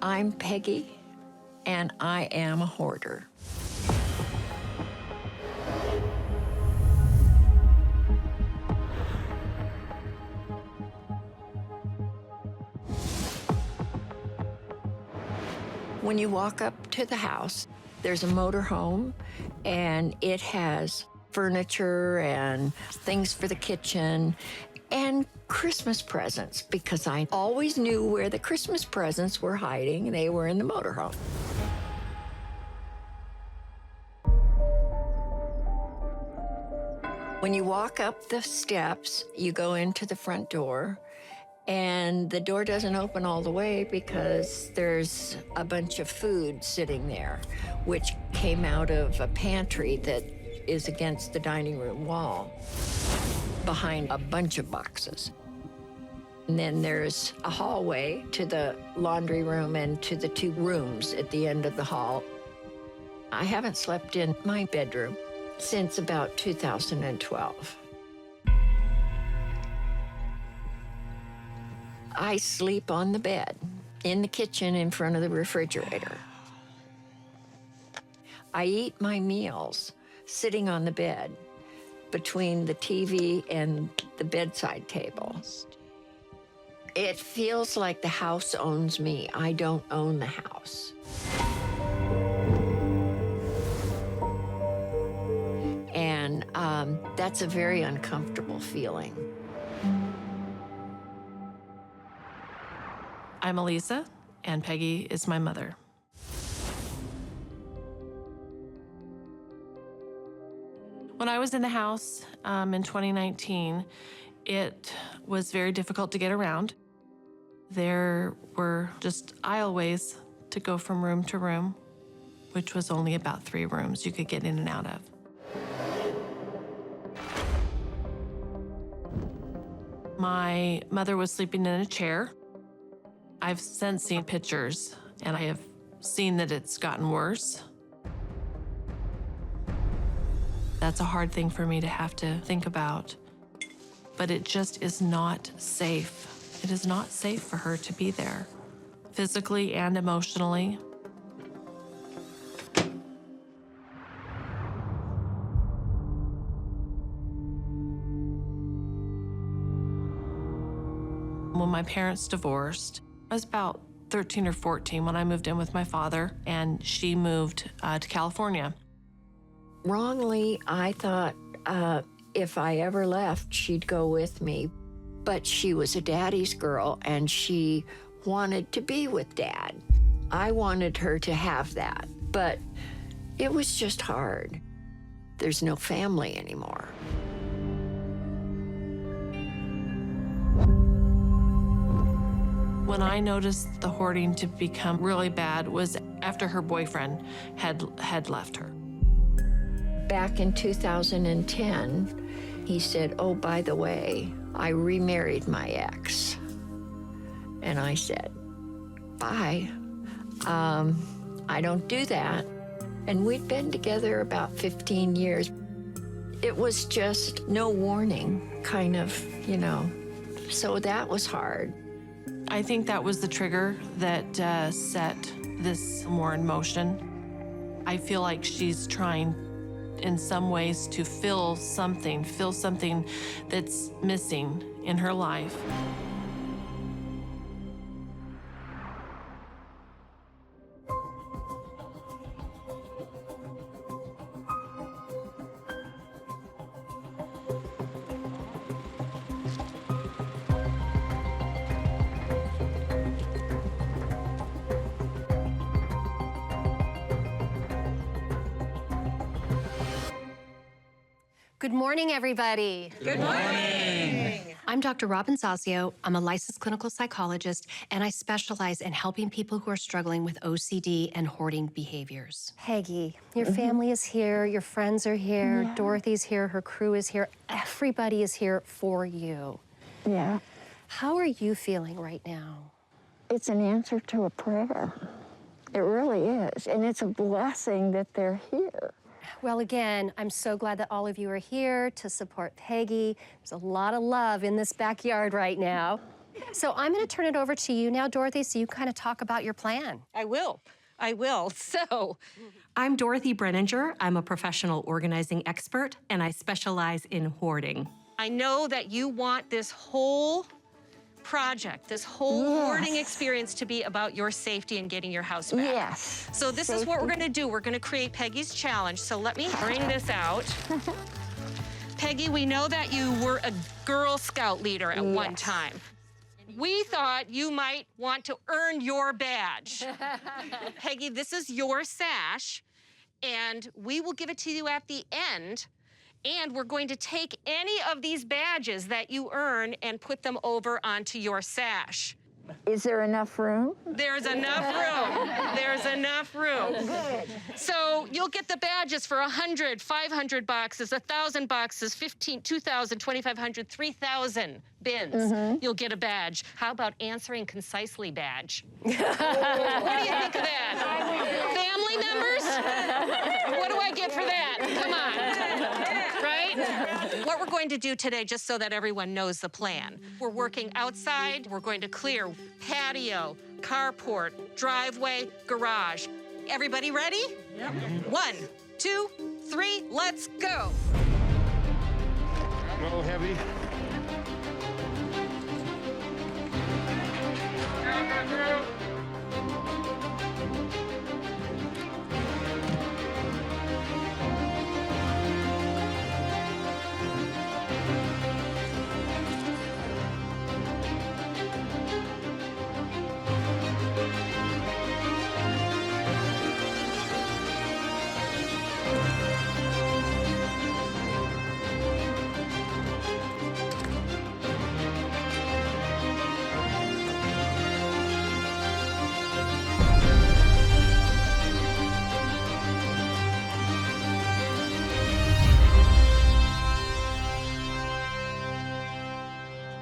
I'm Peggy, and I am a hoarder. When you walk up to the house, there's a motor home, and it has furniture and things for the kitchen and Christmas presents, because I always knew where the Christmas presents were hiding. They were in the motor home. When you walk up the steps, you go into the front door, and the door doesn't open all the way because there's a bunch of food sitting there, which came out of a pantry that is against the dining room wall, behind a bunch of boxes. And then there's a hallway to the laundry room and to the 2 rooms at the end of the hall. I haven't slept in my bedroom since about 2012. I sleep on the bed, in the kitchen in front of the refrigerator. I eat my meals sitting on the bed between the TV and the bedside table. It feels like the house owns me. I don't own the house. And that's a very uncomfortable feeling. I'm Elisa, and Peggy is my mother. When I was in the house in 2019, it was very difficult to get around. There were just aisleways to go from room to room, which was only about 3 rooms you could get in and out of. My mother was sleeping in a chair. I've since seen pictures, and I have seen that it's gotten worse. That's a hard thing for me to have to think about, but it just is not safe. It is not safe for her to be there, physically and emotionally. When my parents divorced, I was about 13 or 14 when I moved in with my father, and she moved to California. Wrongly, I thought if I ever left, she'd go with me. But she was a daddy's girl, and she wanted to be with Dad. I wanted her to have that, but it was just hard. There's no family anymore. When I noticed the hoarding to become really bad was after her boyfriend had left her. Back in 2010, he said, "Oh, by the way, I remarried my ex." And I said, "Bye. I don't do that." And we'd been together about 15 years. It was just no warning, kind of, so that was hard. I think that was the trigger that set this more in motion. I feel like she's trying in some ways to fill something that's missing in her life. Good morning, everybody. Good morning. I'm Dr. Robin Zazio. I'm a licensed clinical psychologist, and I specialize in helping people who are struggling with OCD and hoarding behaviors. Peggy, your family is here, your friends are here, Yeah. Dorothy's here, her crew is here. Everybody is here for you. Yeah, How are you feeling right now? it's an answer to a prayer. It really is. And it's a blessing that they're here. Well, again, I'm so glad that all of you are here to support Peggy. There's a lot of love in this backyard right now. So I'm going to turn it over to you now, Dorothy, so you kind of talk about your plan. I will. So, I'm Dorothy Brenninger. I'm a professional organizing expert, and I specialize in hoarding. I know that you want this whole project, this whole hoarding experience to be about your safety and getting your house back. Yes. So this is what we're gonna do. We're gonna create Peggy's challenge. So let me bring this out. Peggy, we know that you were a Girl Scout leader at one time. We thought you might want to earn your badge. Peggy, this is your sash, and we will give it to you at the end. And we're going to take any of these badges that you earn and put them over onto your sash. Is there enough room? There's enough room. There's enough room. Good. So you'll get the badges for 100, 500 boxes, 1,000 boxes, 15, 2,000, 2,500, 3,000 bins. You'll get a badge. How about answering concisely badge? What do you think of that? Family members? What do I get for that? Come on. Right? What we're going to do today, just so that everyone knows the plan, we're working outside. We're going to clear patio, carport, driveway, garage. Everybody ready? Yep. 1, 2, 3, let's go. Go heavy.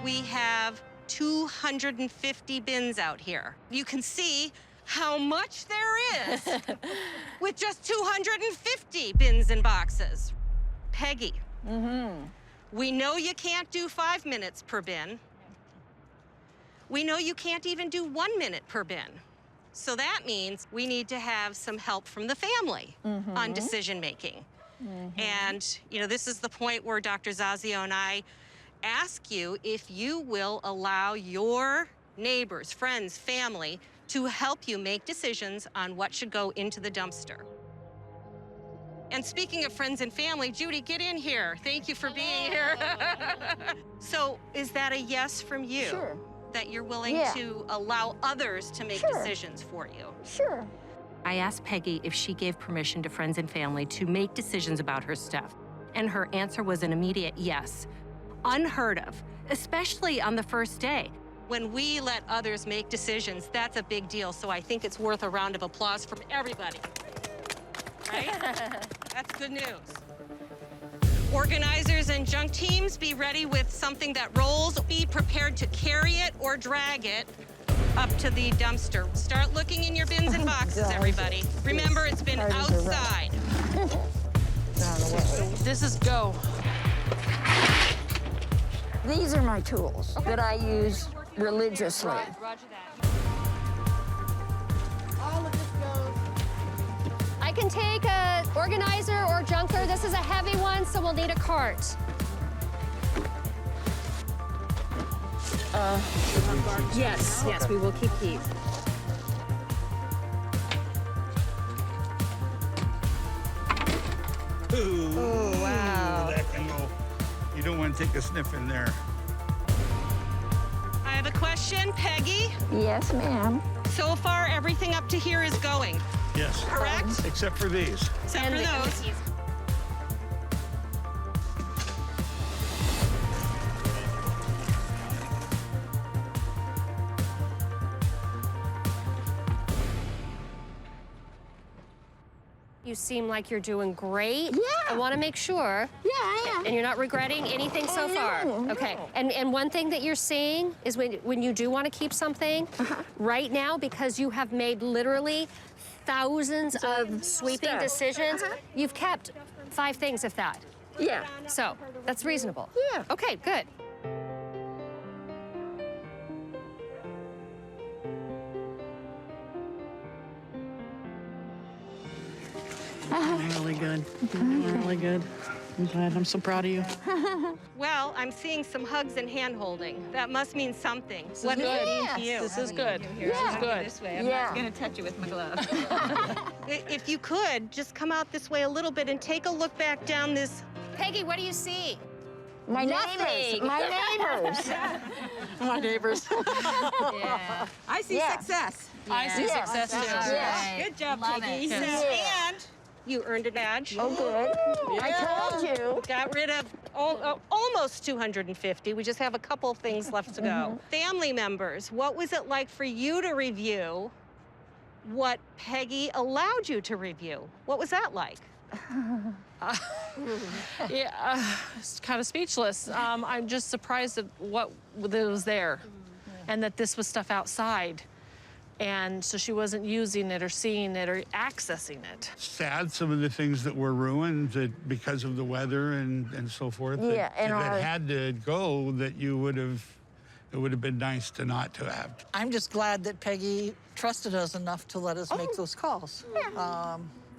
We have 250 bins out here. You can see how much there is with just 250 bins and boxes. Peggy, we know you can't do 5 minutes per bin. We know you can't even do 1 minute per bin. So that means we need to have some help from the family on decision making. And, you know, this is the point where Dr. Zazio and I ask you if you will allow your neighbors, friends, family to help you make decisions on what should go into the dumpster. And speaking of friends and family, Judy, get in here. Thank you for being here. So is that a yes from you? Sure. That you're willing to allow others to make decisions for you? Sure. I asked Peggy if she gave permission to friends and family to make decisions about her stuff, and her answer was an immediate yes. Unheard of, especially on the first day. When we let others make decisions, that's a big deal. So I think it's worth a round of applause from everybody. Right? That's good news. Organizers and junk teams, be ready with something that rolls. Be prepared to carry it or drag it up to the dumpster. Start looking in your bins and boxes, everybody. Remember, it's been outside. This is go. These are my tools that I use religiously. Roger that. I can take a organizer or junker. This is a heavy one, so we'll need a cart. Yes, we will keep these. Oh, wow. That can go. You don't want to take a sniff in there. I have a question, Peggy. Yes, ma'am. So far, everything up to here is going, Yes. correct? Except for these. Except for those. You seem like you're doing great. Yeah. I want to make sure. Yeah, I am. And you're not regretting anything so far? no, no. Okay. And one thing that you're seeing is when you do want to keep something, right now, because you have made literally thousands of sweeping stuff. decisions, you've kept 5 things, if that. Yeah. 5 So that's reasonable. Yeah. Okay, good. Really good. Really good. I'm glad. I'm so proud of you. Well, I'm seeing some hugs and hand-holding. That must mean something. What good. does it mean to you? This is good. This is good. This way. I'm Yeah. not going to touch you with my glove. If you could, just come out this way a little bit and take a look back down this. Peggy, what do you see? My neighbors. My neighbors. My neighbors. Yeah. I see Yeah. success. I see Yeah. success too. Yeah. Good job, Love Peggy. it. Yeah. And you earned a badge. Oh, good. I told you. Got rid of almost 250. We just have a couple things left to go. Family members, what was it like for you to review what Peggy allowed you to review? What was that like? Yeah, it's kind of speechless. I'm just surprised at what was there and that this was stuff outside. And so she wasn't using it or seeing it or accessing it. Sad, some of the things that were ruined that because of the weather and so forth. Yeah, and that our- had to go. That you would have. It would have been nice to not to have. I'm just glad that Peggy trusted us enough to let us make those calls.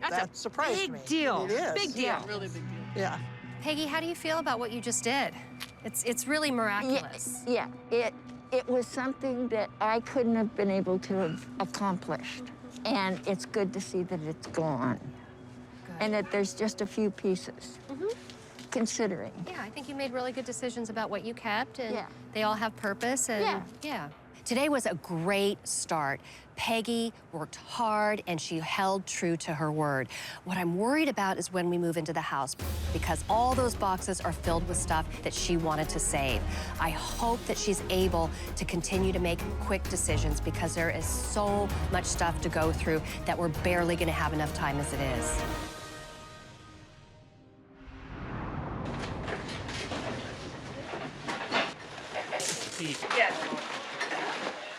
That surprised me. Big deal. It is. Big deal. Really big deal. Yeah. Peggy, how do you feel about what you just did? It's really miraculous. Yeah. It was something that I couldn't have been able to have accomplished. And it's good to see that it's gone. And that there's just a few pieces. Considering. Yeah, I think you made really good decisions about what you kept, and Yeah. they all have purpose. And Yeah. Today was a great start. Peggy worked hard and she held true to her word. What I'm worried about is when we move into the house, because all those boxes are filled with stuff that she wanted to save. I hope that she's able to continue to make quick decisions, because there is so much stuff to go through that we're barely gonna have enough time as it is.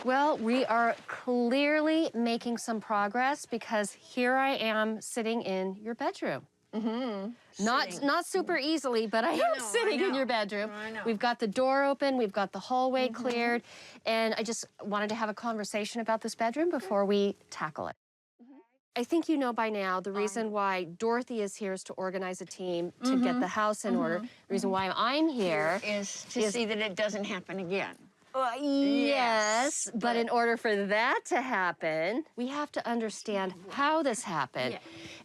Well, we are clearly making some progress, because here I am sitting in your bedroom. Not super easily, but I am sitting in your bedroom. We've got the door open, we've got the hallway cleared, and I just wanted to have a conversation about this bedroom before we tackle it. I think you know by now the reason why Dorothy is here is to organize a team to get the house in order. The reason why I'm here Is to see that it doesn't happen again. yes, but in order for that to happen, we have to understand how this happened.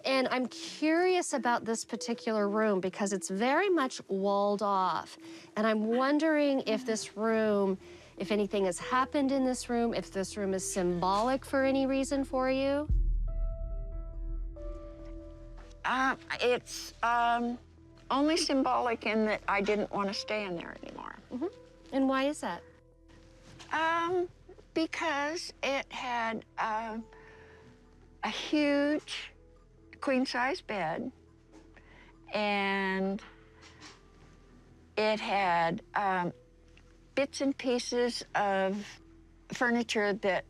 And I'm curious about this particular room because it's very much walled off. And I'm wondering if this room, if anything has happened in this room, if this room is symbolic for any reason for you. It's only symbolic in that I didn't want to stay in there anymore. And why is that? Because it had a huge queen-size bed, and it had bits and pieces of furniture that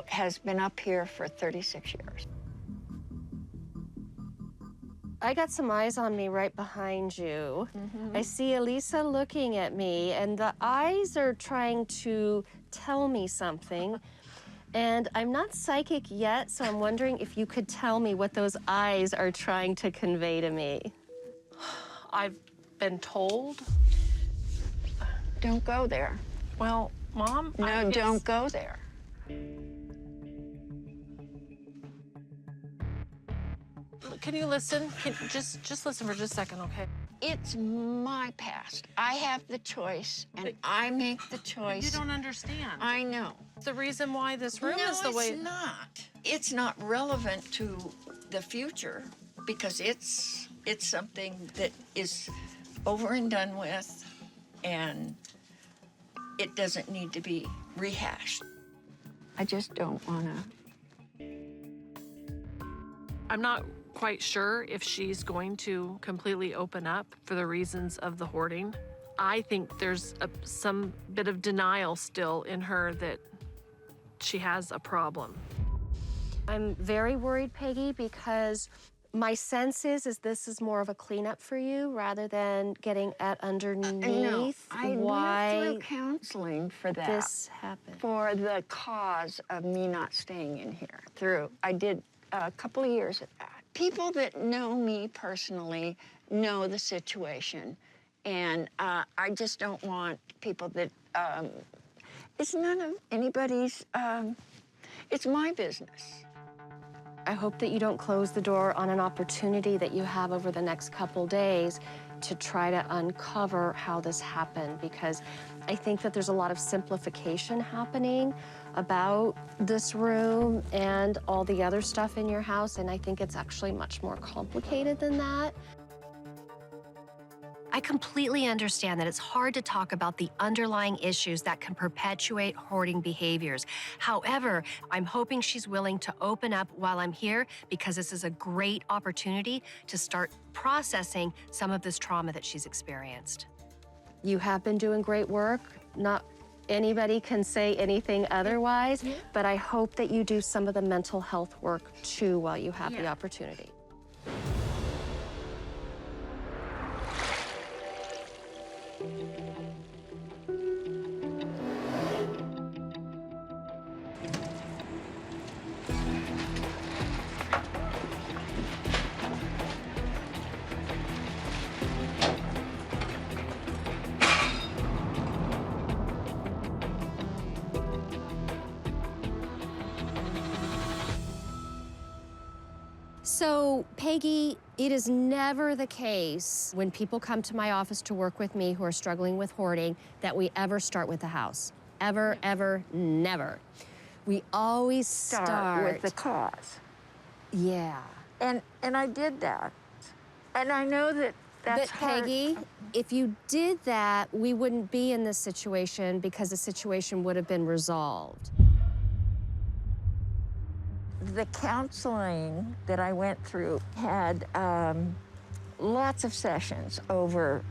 has been up here for 36 years. I got some eyes on me right behind you. I see Elisa looking at me, and the eyes are trying to tell me something. And I'm not psychic yet, so I'm wondering if you could tell me what those eyes are trying to convey to me. I've been told. Don't go there. Well, Mom, I No, guess- don't go there. Can you listen? Just listen for just a second, okay? It's my past. I have the choice, and I make the choice. You don't understand. I know. The reason why this room No, is the way. it's not. It's not relevant to the future because it's something that is over and done with, and it doesn't need to be rehashed. I just don't want to. I'm not quite sure if she's going to completely open up for the reasons of the hoarding. I think there's some bit of denial still in her that she has a problem. I'm very worried, Peggy, because my sense is this is more of a cleanup for you rather than getting at underneath I went why through counseling for that. this happened. For the cause of me not staying in here. I did a couple of years of that. people that know me personally know the situation. And I just don't want people that, it's none of anybody's, it's my business. I hope that you don't close the door on an opportunity that you have over the next couple days to try to uncover how this happened, because I think that there's a lot of simplification happening about this room and all the other stuff in your house, and I think it's actually much more complicated than that. I completely understand that it's hard to talk about the underlying issues that can perpetuate hoarding behaviors. However, I'm hoping she's willing to open up while I'm here, because this is a great opportunity to start processing some of this trauma that she's experienced. You have been doing great work. Not anybody can say anything otherwise, but I hope that you do some of the mental health work too while you have the opportunity. So, Peggy, it is never the case when people come to my office to work with me who are struggling with hoarding that we ever start with the house. Ever, ever, never. We always start With the cause. Yeah. And I did that. And I know that that's But hard. Peggy, if you did that, we wouldn't be in this situation, because the situation would have been resolved. The counseling that I went through had lots of sessions over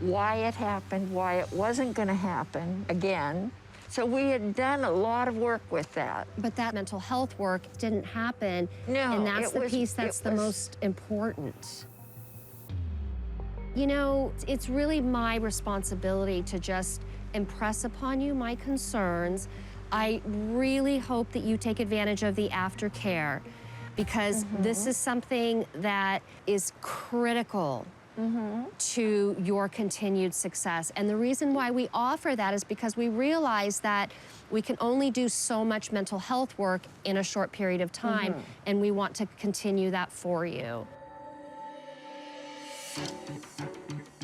why it happened, why it wasn't going to happen again. So we had done a lot of work with that. But that mental health work didn't happen. No, and that's it the was- piece that's it the was- most important. You know, it's really my responsibility to just impress upon you my concerns. I really hope that you take advantage of the aftercare, because this is something that is critical to your continued success. And the reason why we offer that is because we realize that we can only do so much mental health work in a short period of time, and we want to continue that for you.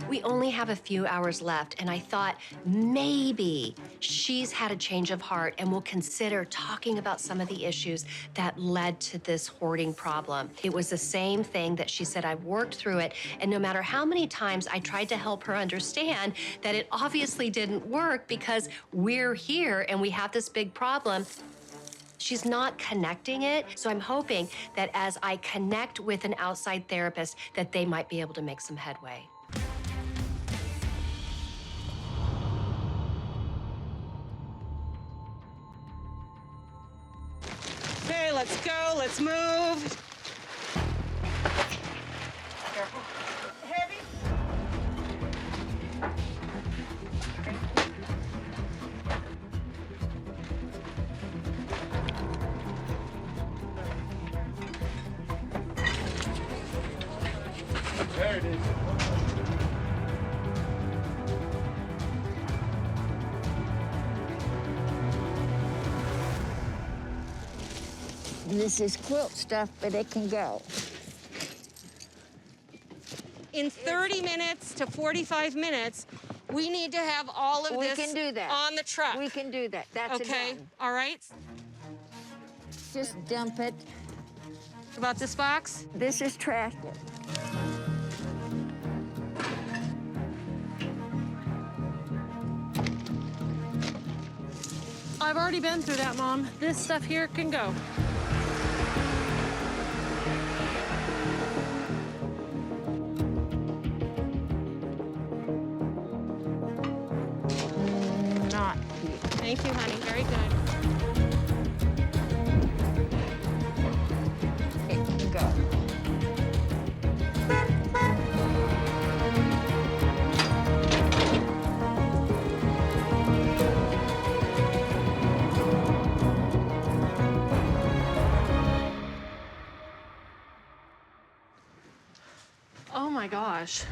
We only have a few hours left, and I thought maybe she's had a change of heart and will consider talking about some of the issues that led to this hoarding problem. It was the same thing that she said. I've worked through it, and no matter how many times I tried to help her understand that it obviously didn't work because we're here and we have this big problem, she's not connecting it. So I'm hoping that as I connect with an outside therapist, that they might be able to make some headway. Okay, let's go, let's move. Heavy? There it is. This is quilt stuff, but it can go. In 30 minutes to 45 minutes, we need to have all of We this can do that. on the truck. We can do that. That's Okay, a done. all right. Just dump it. About this box? This is trash. I've already been through that, Mom. This stuff here can go. Not here. Thank you, honey, very good. It can go. Oh my gosh.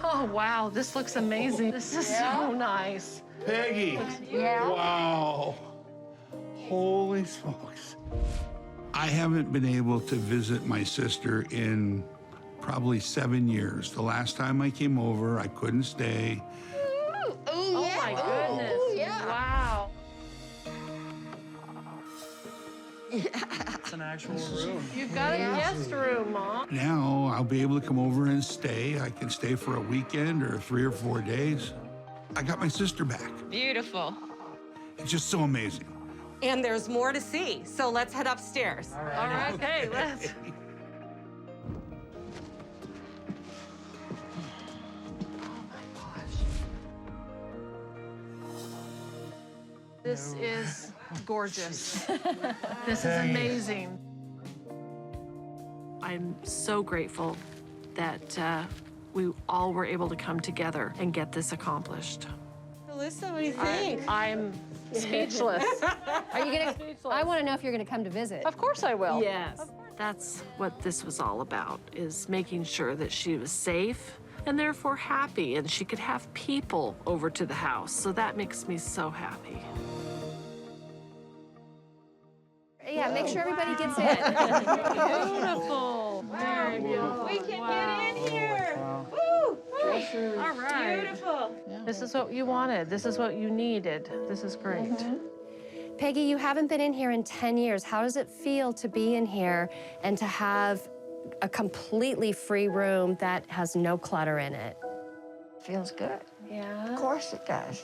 Oh wow, this looks amazing. This is so nice. Peggy. Yeah. Wow. Holy smokes. I haven't been able to visit my sister in probably 7 years. The last time I came over, I couldn't stay. Oh my goodness. Wow. It's an actual room. You've got a guest room, Mom. Now I'll be able to come over and stay. I can stay for a weekend or 3 or 4 days. I got my sister back. Beautiful. It's just so amazing. And there's more to see, so let's head upstairs. All right, hey, let's. This is gorgeous. This is amazing. I'm so grateful that we all were able to come together and get this accomplished. Alyssa, what do you think? I'm speechless. Are you gonna? I want to know if you're gonna come to visit. Of course I will. Yes. That's what this was all about, is making sure that she was safe and therefore happy, and she could have people over to the house. So that makes me so happy. Yeah, make sure everybody gets in. Beautiful. Very beautiful. We can get in here. Woo! All right. Beautiful. This is what you wanted. This is what you needed. This is great. Peggy, you haven't been in here in 10 years. How does it feel to be in here and to have a completely free room that has no clutter in it? Feels good. Yeah. Of course it does.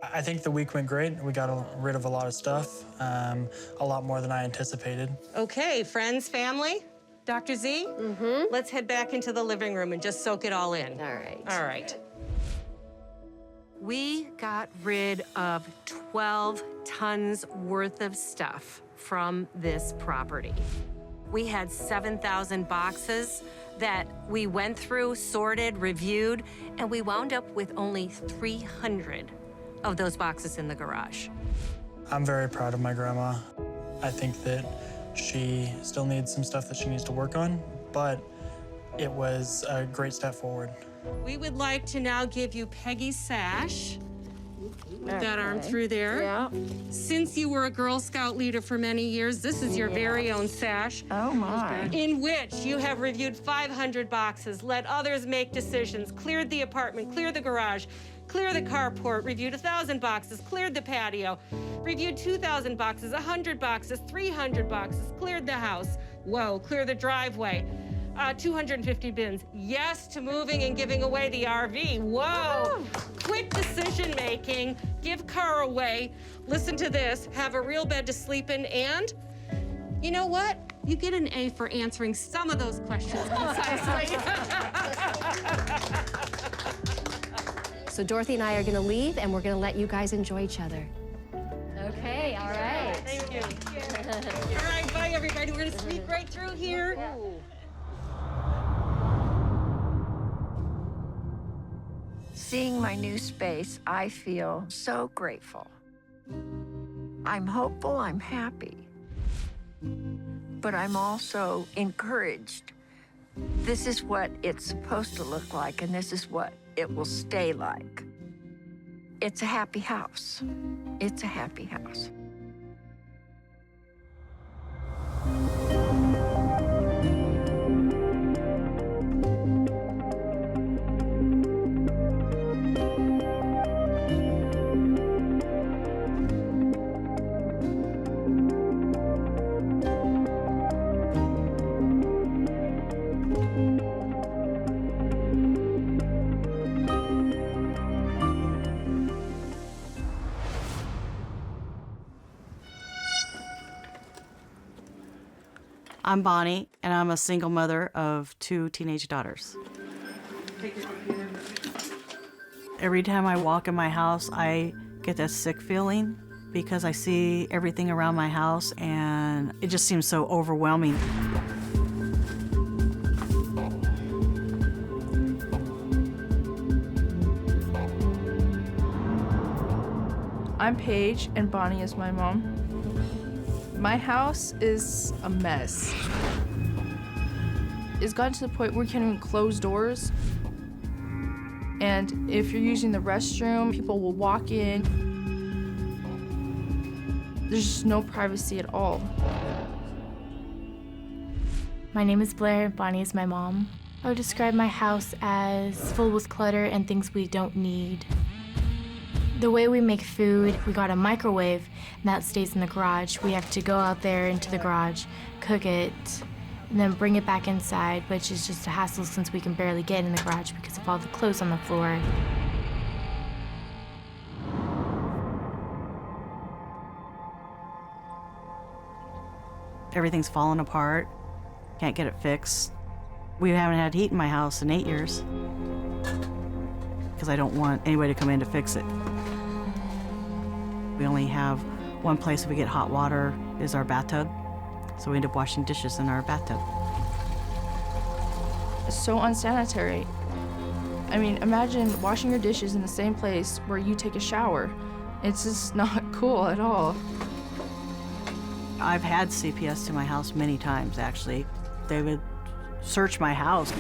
I think the week went great. We got rid of a lot of stuff, a lot more than I anticipated. Okay, friends, family, Dr. Z, let's head back into the living room and just soak it all in. All right. All right. We got rid of 12 tons worth of stuff from this property. We had 7,000 boxes that we went through, sorted, reviewed, and we wound up with only 300 of those boxes in the garage. I'm very proud of my grandma. I think that she still needs some stuff that she needs to work on, but it was a great step forward. We would like to now give you Peggy's sash. With that arm through there. Yeah. Since you were a Girl Scout leader for many years, this is your very own sash. Oh, my. In which you have reviewed 500 boxes, let others make decisions, cleared the apartment, cleared the garage, cleared the carport, reviewed 1,000 boxes, cleared the patio, reviewed 2,000 boxes, 100 boxes, 300 boxes, cleared the house. Whoa, clear the driveway. 250 bins. Yes to moving and giving away the RV. Whoa! Quick decision making. Give car away. Listen to this. Have a real bed to sleep in, and you know what? You get an A for answering some of those questions concisely. So Dorothy and I are gonna leave, and we're gonna let you guys enjoy each other. Okay, all right. Thank you. All right, bye everybody. We're gonna sneak right through here. Seeing my new space, I feel so grateful. I'm hopeful, I'm happy, but I'm also encouraged. This is what it's supposed to look like, and this is what it will stay like. It's a happy house. It's a happy house. I'm Bonnie, and I'm a single mother of 2 teenage daughters. Every time I walk in my house, I get that sick feeling because I see everything around my house, and it just seems so overwhelming. I'm Paige, and Bonnie is my mom. My house is a mess. It's gotten to the point where we can't even close doors. And if you're using the restroom, people will walk in. There's just no privacy at all. My name is Blair, Bonnie is my mom. I would describe my house as full with clutter and things we don't need. The way we make food, we got a microwave, and that stays in the garage. We have to go out there into the garage, cook it, and then bring it back inside, which is just a hassle since we can barely get in the garage because of all the clothes on the floor. Everything's falling apart. Can't get it fixed. We haven't had heat in my house in 8 years because I don't want anybody to come in to fix it. We only have one place we get hot water is our bathtub, so we end up washing dishes in our bathtub. It's so unsanitary. I mean, imagine washing your dishes in the same place where you take a shower. It's just not cool at all. I've had CPS to my house many times, actually. They would search my house,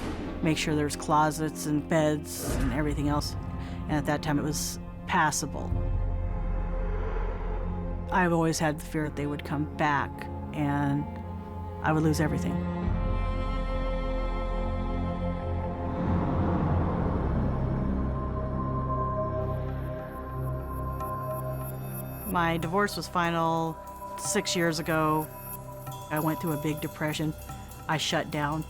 make sure there's closets and beds and everything else. And at that time, it was passable. I've always had the fear that they would come back and I would lose everything. My divorce was final 6 years ago. I went through a big depression. I shut down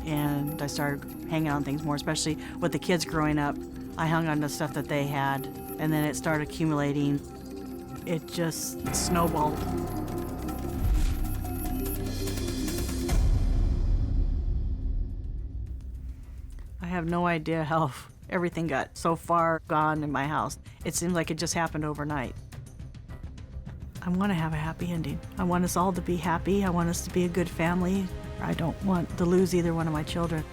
and I started hanging on things more, especially with the kids growing up. I hung on to stuff that they had and then it started accumulating. It just snowballed. I have no idea how everything got so far gone in my house. It seems like it just happened overnight. I want to have a happy ending. I want us all to be happy. I want us to be a good family. I don't want to lose either one of my children.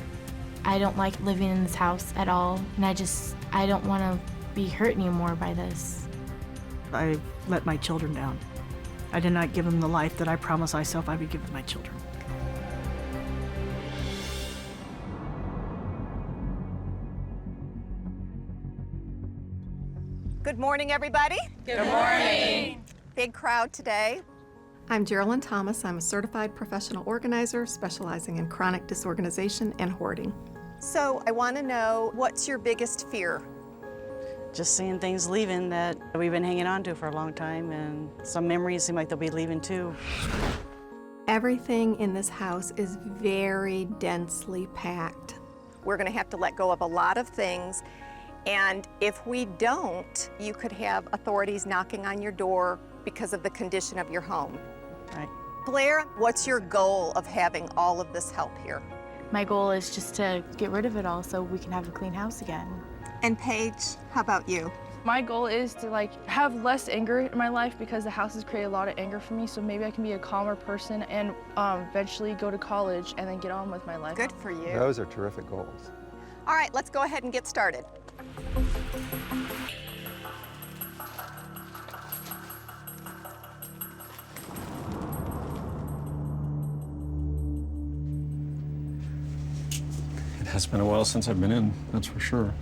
I don't like living in this house at all, and I don't want to be hurt anymore by this. I let my children down. I did not give them the life that I promised myself I would give to my children. Good morning, everybody. Good morning. Big crowd today. I'm Geraldine Thomas. I'm a certified professional organizer specializing in chronic disorganization and hoarding. So I want to know, what's your biggest fear? Just seeing things leaving that we've been hanging on to for a long time, and some memories seem like they'll be leaving too. Everything in this house is very densely packed. We're going to have to let go of a lot of things, and if we don't, you could have authorities knocking on your door because of the condition of your home. Right. Blair, what's your goal of having all of this help here? My goal is just to get rid of it all so we can have a clean house again. And Paige, how about you? My goal is to have less anger in my life because the house has created a lot of anger for me, so maybe I can be a calmer person and eventually go to college and then get on with my life. Good for you. Those are terrific goals. All right, let's go ahead and get started. It has been a while since I've been in, that's for sure.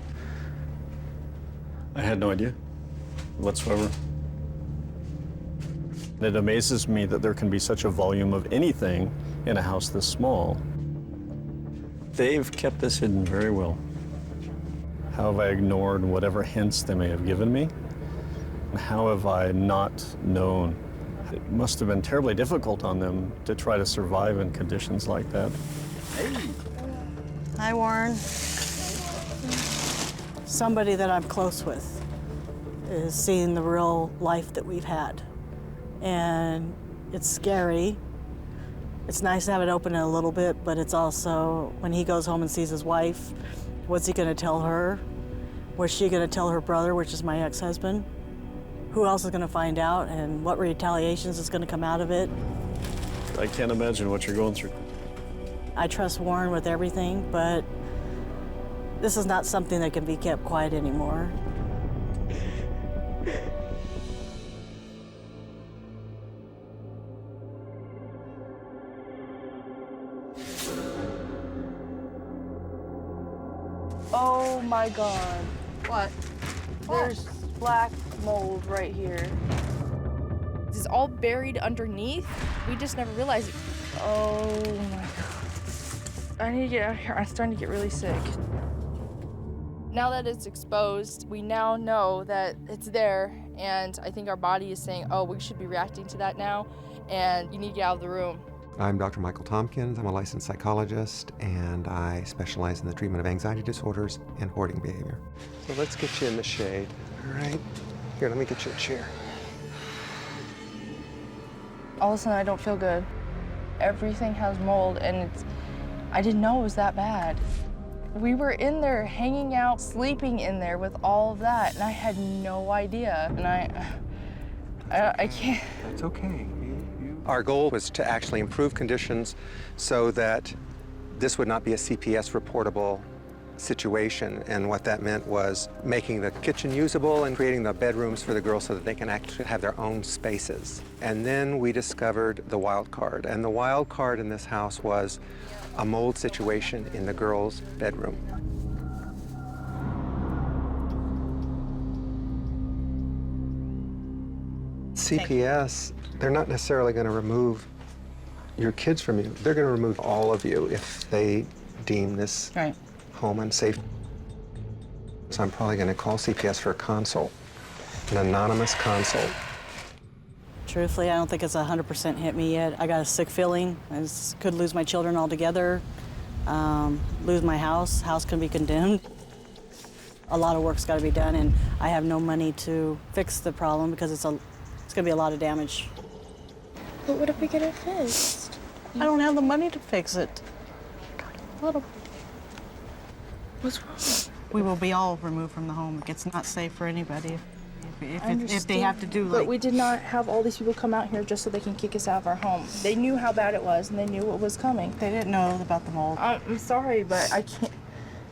I had no idea whatsoever. It amazes me that there can be such a volume of anything in a house this small. They've kept this hidden very well. How have I ignored whatever hints they may have given me? How have I not known? It must have been terribly difficult on them to try to survive in conditions like that. Hey. Hi, Warren. Somebody that I'm close with is seeing the real life that we've had. And it's scary. It's nice to have it open a little bit, but it's also, when he goes home and sees his wife, what's he gonna tell her? What's she gonna tell her brother, which is my ex-husband? Who else is gonna find out, and what retaliations is gonna come out of it? I can't imagine what you're going through. I trust Warren with everything, but this is not something that can be kept quiet anymore. Oh my God. What? There's black mold right here. It's all buried underneath. We just never realized it. Oh my God. I need to get out of here. I'm starting to get really sick. Now that it's exposed, we now know that it's there, and I think our body is saying, oh, we should be reacting to that now, and you need to get out of the room. I'm Dr. Michael Tompkins. I'm a licensed psychologist, and I specialize in the treatment of anxiety disorders and hoarding behavior. So let's get you in the shade, all right? Here, let me get you a chair. All of a sudden, I don't feel good. Everything has mold, and I didn't know it was that bad. We were in there hanging out, sleeping in there with all of that, and I had no idea. And I can't. That's okay. Our goal was to actually improve conditions so that this would not be a CPS reportable situation. And what that meant was making the kitchen usable and creating the bedrooms for the girls so that they can actually have their own spaces. And then we discovered the wild card. And the wild card in this house was a mold situation in the girls' bedroom. CPS, they're not necessarily going to remove your kids from you. They're going to remove all of you if they deem this home unsafe. So I'm probably going to call CPS for a consult, an anonymous consult. Truthfully, I don't think it's 100% hit me yet. I got a sick feeling. I could lose my children altogether, lose my house. House can be condemned. A lot of work's got to be done, and I have no money to fix the problem because it's going to be a lot of damage. But what if we get it fixed? I don't have the money to fix it. What's wrong? We will be all removed from the home. It's not safe for anybody if they have to do But we did not have all these people come out here just so they can kick us out of our home. They knew how bad it was, and they knew what was coming. They didn't know about the mold. I'm sorry, but I can't.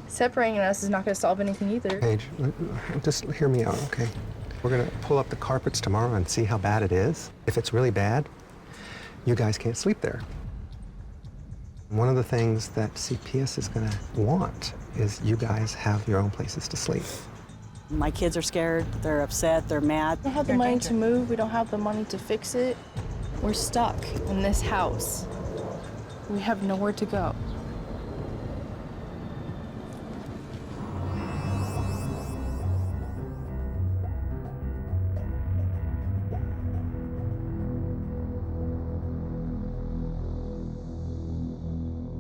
Separating us is not going to solve anything either. Paige, just hear me out, okay? We're going to pull up the carpets tomorrow and see how bad it is. If it's really bad, you guys can't sleep there. One of the things that CPS is going to want is you guys have your own places to sleep. My kids are scared, they're upset, they're mad. We don't have the money to move, we don't have the money to fix it. We're stuck in this house. We have nowhere to go.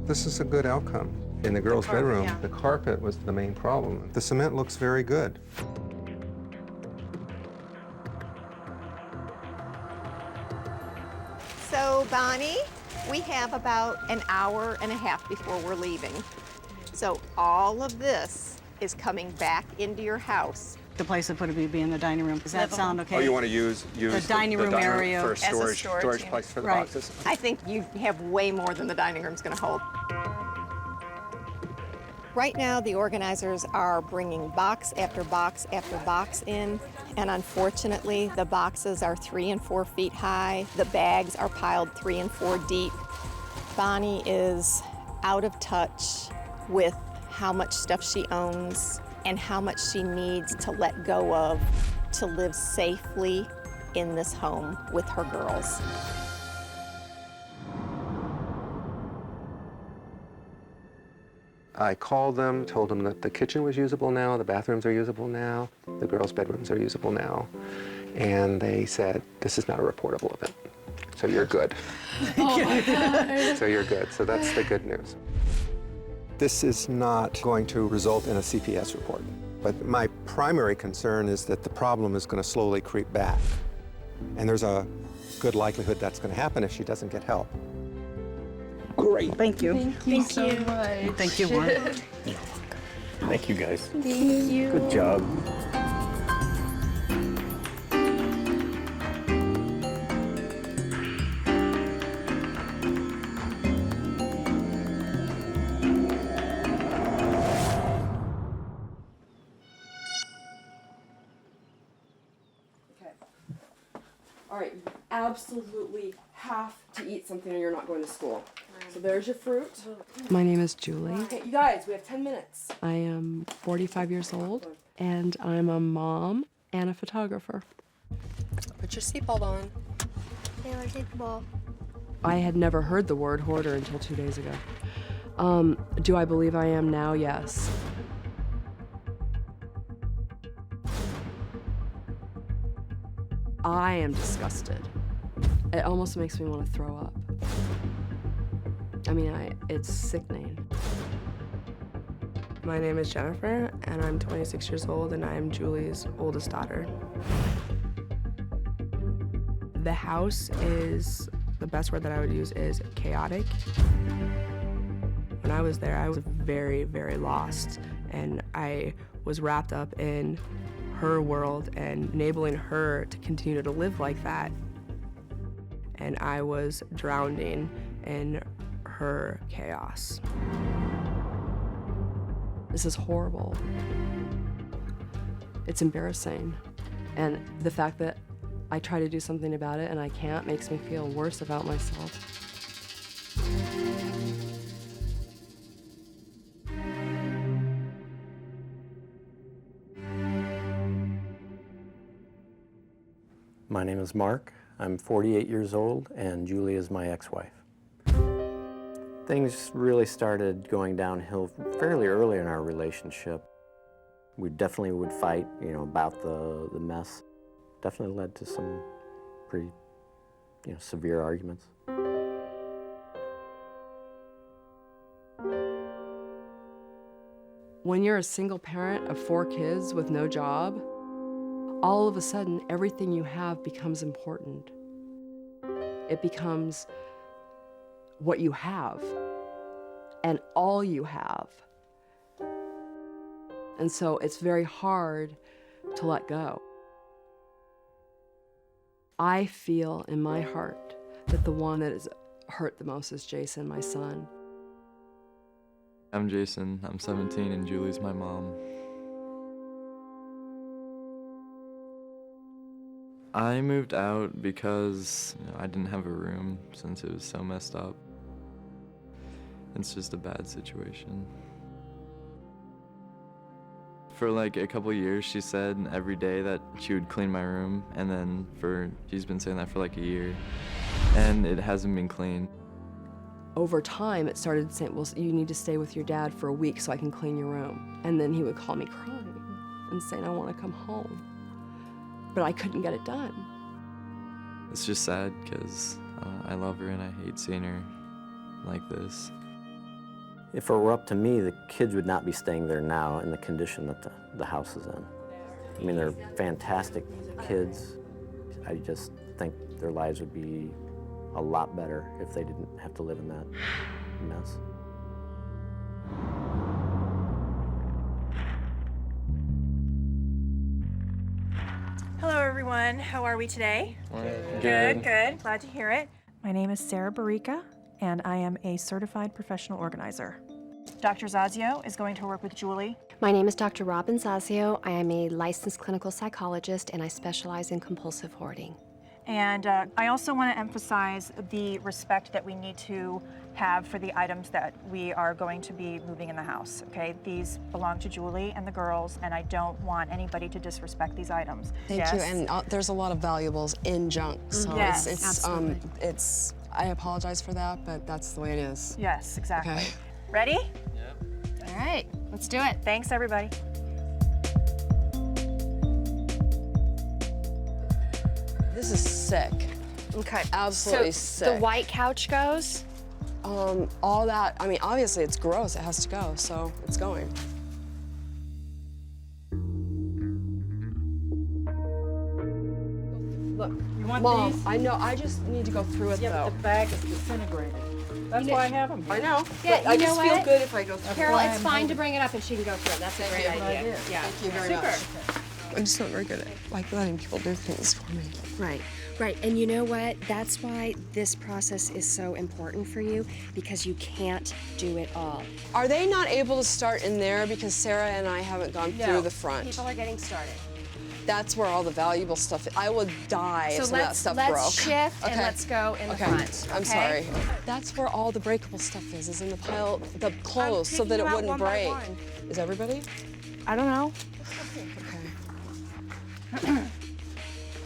This is a good outcome. In the girls' bedroom, the carpet was the main problem. The cement looks very good. So, Bonnie, we have about an hour and a half before we're leaving. So all of this is coming back into your house. The place to put it would be in the dining room. Does that sound okay? Oh, you want to use the dining room area for as a storage place for the boxes? I think you have way more than the dining room's going to hold. Right now, the organizers are bringing box after box after box in, and unfortunately, the boxes are 3 and 4 feet high. The bags are piled 3 and 4 deep. Bonnie is out of touch with how much stuff she owns and how much she needs to let go of to live safely in this home with her girls. I called them, told them that the kitchen was usable now, the bathrooms are usable now, the girls' bedrooms are usable now, and they said, this is not a reportable event, so you're good. Oh my God. So you're good, so that's the good news. This is not going to result in a CPS report, but my primary concern is that the problem is going to slowly creep back, and there's a good likelihood that's going to happen if she doesn't get help. Great. Thank you. Thank you so much. Thank you, Warren. Thank you, guys. Thank you. Good job. All right, you absolutely have to eat something or you're not going to school. So there's your fruit. My name is Julie. Okay, you guys, we have 10 minutes. I am 45 years old, and I'm a mom and a photographer. Put your seatbelt on. Taylor, take the ball. I had never heard the word hoarder until 2 days ago. Do I believe I am now? Yes. I am disgusted. It almost makes me want to throw up. I mean, it's sickening. My name is Jennifer, and I'm 26 years old, and I'm Julie's oldest daughter. The house is, the best word that I would use is chaotic. When I was there, I was very, very lost, and I was wrapped up in her world and enabling her to continue to live like that. And I was drowning in her chaos. This is horrible. It's embarrassing. And the fact that I try to do something about it and I can't makes me feel worse about myself. My name is Mark. I'm 48 years old, and Julie is my ex-wife. Things really started going downhill fairly early in our relationship. We definitely would fight, about the mess. Definitely led to some pretty, severe arguments. When you're a single parent of 4 kids with no job, all of a sudden, everything you have becomes important. It becomes what you have and all you have. And so it's very hard to let go. I feel in my heart that the one that is hurt the most is Jason, my son. I'm Jason, I'm 17, and Julie's my mom. I moved out because I didn't have a room since it was so messed up. It's just a bad situation. For like a couple years, she said every day that she would clean my room, and then she's been saying that for like a year, and it hasn't been clean. Over time, it started saying, well, you need to stay with your dad for a week so I can clean your room. And then he would call me crying and saying, I want to come home. But I couldn't get it done. It's just sad because I love her and I hate seeing her like this. If it were up to me, the kids would not be staying there now in the condition that the house is in. I mean, they're fantastic kids. I just think their lives would be a lot better if they didn't have to live in that mess. Hello, everyone. How are we today? Good. Good. Glad to hear it. My name is Sarah Barica, and I am a certified professional organizer. Dr. Zazio is going to work with Julie. My name is Dr. Robin Zazio. I am a licensed clinical psychologist, and I specialize in compulsive hoarding. And I also want to emphasize the respect that we need to have for the items that we are going to be moving in the house, okay? These belong to Julie and the girls, and I don't want anybody to disrespect these items. Thank you, and there's a lot of valuables in junk, so yes, it's I apologize for that, but that's the way it is. Yes, exactly. Okay. Ready? Yep. All right, let's do it. Thanks, everybody. This is sick. Okay. Absolutely so sick. The white couch goes? All that, I mean, obviously it's gross, it has to go, so it's going. Look, You want Mom, these? I know, I just need to go through it, Yeah, though. but the bag is disintegrated. That's why I have them here. I know, Yeah, but I you know just feel what? good if I go through Carol, it. it's fine to bring it up and she can go through it. That's a great idea. Yeah. Thank you very much. I'm just not very good at letting people do things for me. Right. And you know what? That's why this process is so important for you, because you can't do it all. Are they not able to start in there because Sarah and I haven't gone through the front? People are getting started. That's where all the valuable stuff is. I would die if some of that stuff broke. So let's shift and let's go in the front. I'm sorry. That's where all the breakable stuff is in the pile, the clothes, so that it wouldn't break. Is everybody? I don't know. Okay.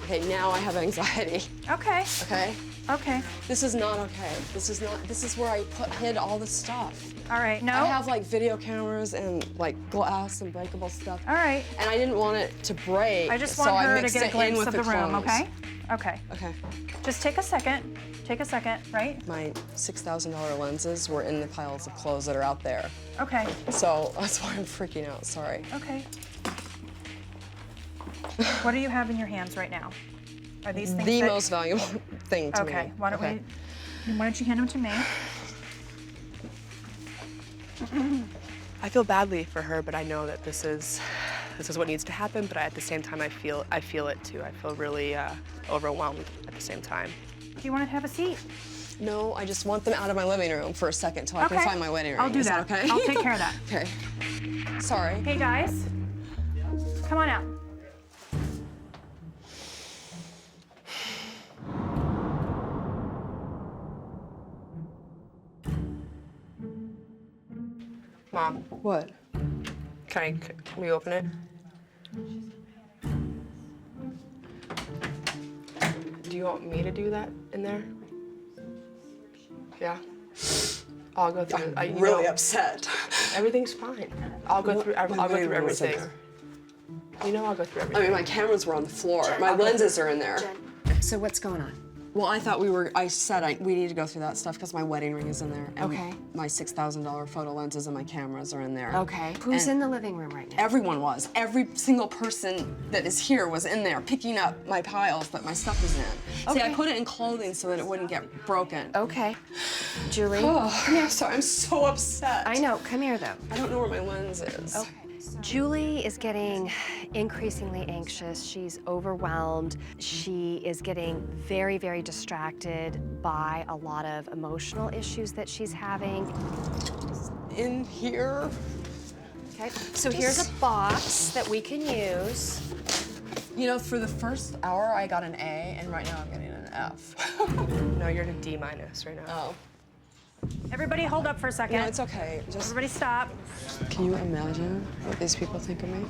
Okay, now I have anxiety. Okay. Okay? Okay. This is not okay. This is where I hid all the stuff. All right, no. I have like video cameras and like glass and breakable stuff. All right. And I didn't want it to break. I just want her to get a glimpse of the room, okay? Okay. Okay. Just take a second. Take a second, right? My $6,000 lenses were in the piles of clothes that are out there. Okay. So that's why I'm freaking out, sorry. Okay. What do you have in your hands right now? Are these things the most valuable thing to me. Okay, why don't you hand them to me? I feel badly for her, but I know that this is what needs to happen, but at the same time I feel it too. I feel really overwhelmed at the same time. Do you want to have a seat? No, I just want them out of my living room for a second till I can find my wedding ring. I'll do that. Okay? I'll take care of that. Okay. Sorry. Hey guys, come on out. Mom. What? Can we open it? Do you want me to do that in there? Yeah. I'll go through. I'm really upset. Everything's fine. I'll go through. I'll go through everything. You know, I'll go through everything. I mean, my cameras were on the floor. My lenses are in there. So what's going on? Well, I thought I said we need to go through that stuff because my wedding ring is in there. And Okay. my $6,000 photo lenses and my cameras are in there. Okay. Who's in the living room right now? Everyone was. Every single person that is here was in there picking up my piles that my stuff is in. See, I put it in clothing so that it wouldn't get broken. Okay. Julie? Oh, I'm sorry. I'm so upset. I know. Come here, though. I don't know where my lens is. Okay. Julie is getting increasingly anxious. She's overwhelmed. She is getting very, very distracted by a lot of emotional issues that she's having. In here. Okay, so here's a box that we can use. You know, for the first hour, I got an A, and right now I'm getting an F. No, you're at a D- right now. Oh. Everybody hold up for a second. No, it's okay. Just everybody stop. Can you imagine what these people think of me?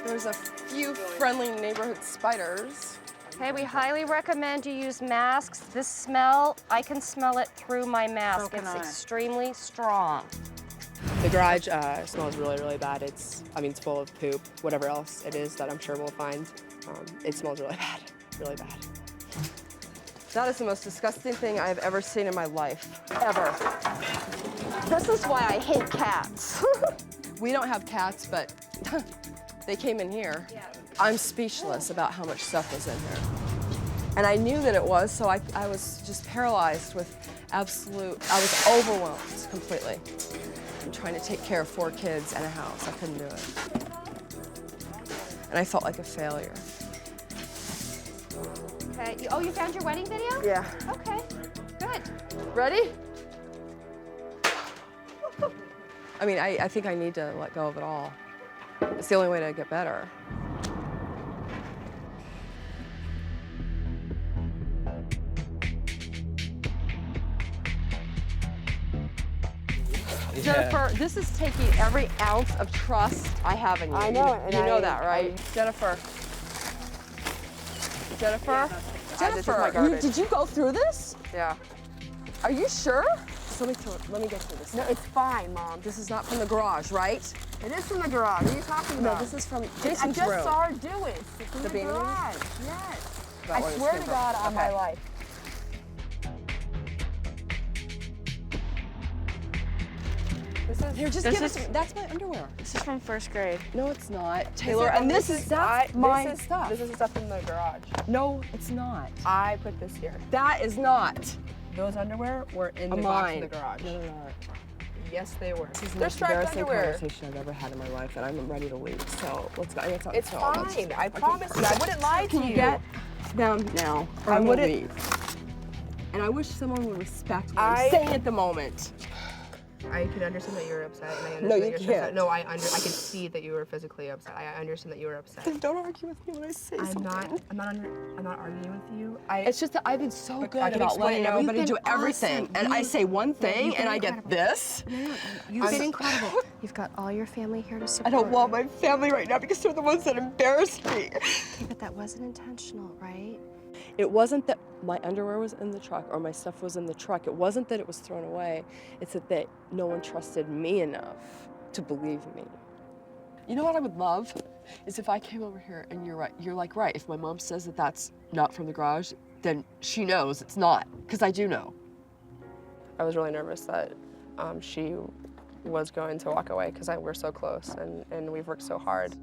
There's a few friendly neighborhood spiders. Okay, we highly recommend you use masks. This smell, I can smell it through my mask. It's extremely strong. The garage smells really, really bad. It's full of poop, whatever else it is that I'm sure we'll find. It smells really bad, really bad. That is the most disgusting thing I've ever seen in my life, ever. This is why I hate cats. We don't have cats, but they came in here. Yeah. I'm speechless about how much stuff was in here. And I knew that it was, so I was just paralyzed with I was overwhelmed completely. I'm trying to take care of 4 kids and a house. I couldn't do it. And I felt like a failure. Okay, you found your wedding video? Yeah. Okay, good. Ready? I mean, I think I need to let go of it all. It's the only way to get better. Jennifer, this is taking every ounce of trust I have in you. I know, and you know that, right? Jennifer. Jennifer? Jennifer, did you go through this? Yeah. Are you sure? Let me get through this. No, it's fine, Mom. This is not from the garage, right? It is from the garage. What are you talking about? No, this is from I Jason's just room. saw her do it. It's from the garage. Yes. I swear to God on my life. Here, just give us. That's my underwear. This is from 1st grade. No, it's not, Taylor. And this is my stuff. This is stuff in the garage. No, it's not. I put this here. That is not. Those underwear were in the box in the garage. No, they're not. Yes, they were. This is the They're most striped embarrassing underwear. conversation I've ever had in my life, and I'm ready to leave. So let's go. It's fine. I promise you. I wouldn't lie to you. Can you get them now? Or I I'm gonna wouldn't- leave. And I wish someone would respect what I'm saying at the moment. I can understand that you're upset, and I understand No, that you you're can't. upset. No, I can see that you were physically upset. I understand that you were upset. Then don't argue with me when I say something. I'm not arguing with you. It's just that I've been so good I can about explain. letting No, you've everybody do been everything. awesome. And I say one you've thing been and I get incredible. this. You've been incredible. You've got all your family here to support I don't want you. my family right now because they're the ones that embarrassed me. Okay, but that wasn't intentional, right? It wasn't that my underwear was in the truck or my stuff was in the truck. It wasn't that it was thrown away. It's that no one trusted me enough to believe me. You know what I would love? Is if I came over here and you're right. You're like, right, if my mom says that that's not from the garage, then she knows it's not, because I do know. I was really nervous that she was going to walk away because we're so close and we've worked so hard.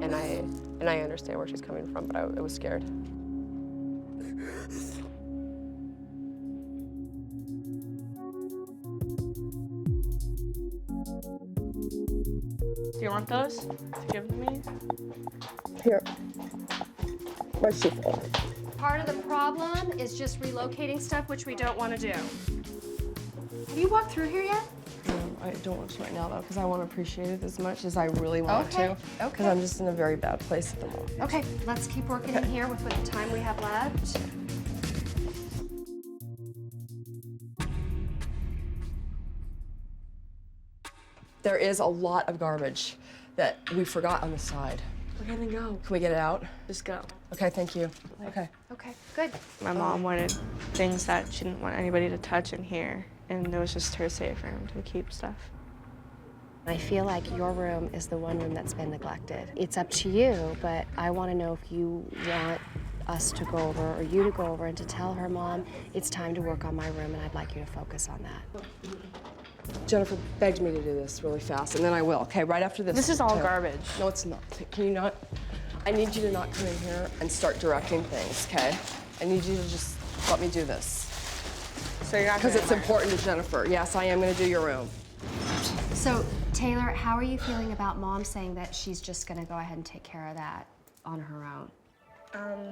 And I understand where she's coming from, but I was scared. Do you want those to give to me? Here. Where's she from? Part of the problem is just relocating stuff, which we don't want to do. Have you walked through here yet? No, I don't want to right now though, because I want to appreciate it as much as I really want Okay, to. okay. Because I'm just in a very bad place at the moment. Okay, let's keep working in here with what time we have left. There is a lot of garbage that we forgot on the side. We're gonna go. Can we get it out? Just go. Okay, thank you. Okay. Okay, good. My mom wanted things that she didn't want anybody to touch in here, and it was just her safe room to keep stuff. I feel like your room is the one room that's been neglected. It's up to you, but I want to know if you want us to go over or you to go over and to tell her, Mom, it's time to work on my room and I'd like you to focus on that. Jennifer begged me to do this really fast, and then I will, okay, right after this. This is all too. garbage. No, it's not. Can you not? I need you to not come in here and start directing things, okay? I need you to just let me do this. So you're not Because gonna it's do my important to Jennifer. Yes, I am going to do your room. So, Taylor, how are you feeling about Mom saying that she's just going to go ahead and take care of that on her own?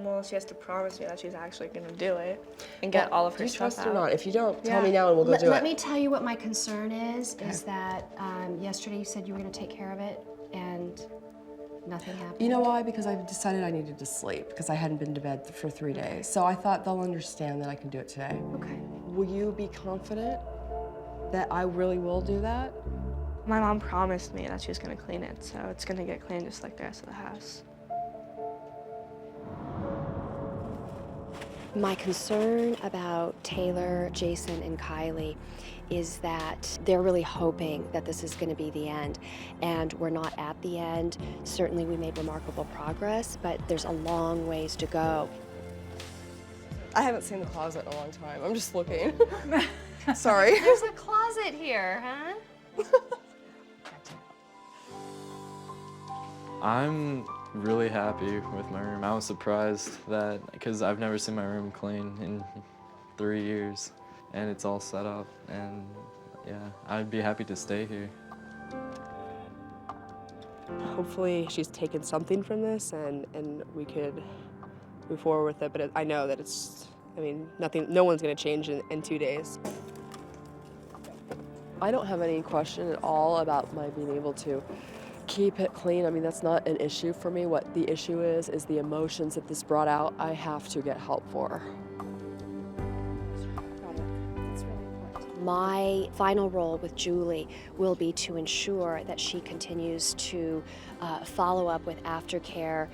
Well, she has to promise me that she's actually gonna do it and get all of her Do you stuff trust out. or not? If you don't, tell Yeah. me now and we'll go do it. Let me tell you what my concern is that yesterday you said you were going to take care of it and nothing happened. You know why? Because I decided I needed to sleep because I hadn't been to bed for 3 days. So I thought they'll understand that I can do it today. Okay. Will you be confident that I really will do that? My mom promised me that she was gonna clean it, so it's gonna get cleaned just like the rest of the house. My concern about Taylor, Jason, and Kylie is that they're really hoping that this is going to be the end, and we're not at the end. Certainly we made remarkable progress, but there's a long ways to go. I haven't seen the closet in a long time. I'm just looking. Sorry. There's a closet here, huh? I'm really happy with my room. I was surprised that, because I've never seen my room clean in 3 years, and it's all set up, and yeah, I'd be happy to stay here. Hopefully she's taken something from this and we could move forward with it, but I know that no one's gonna change in 2 days. I don't have any question at all about my being able to keep it clean. I mean, that's not an issue for me. What the issue is the emotions that this brought out. I have to get help for. My final role with Julie will be to ensure that she continues to follow up with aftercare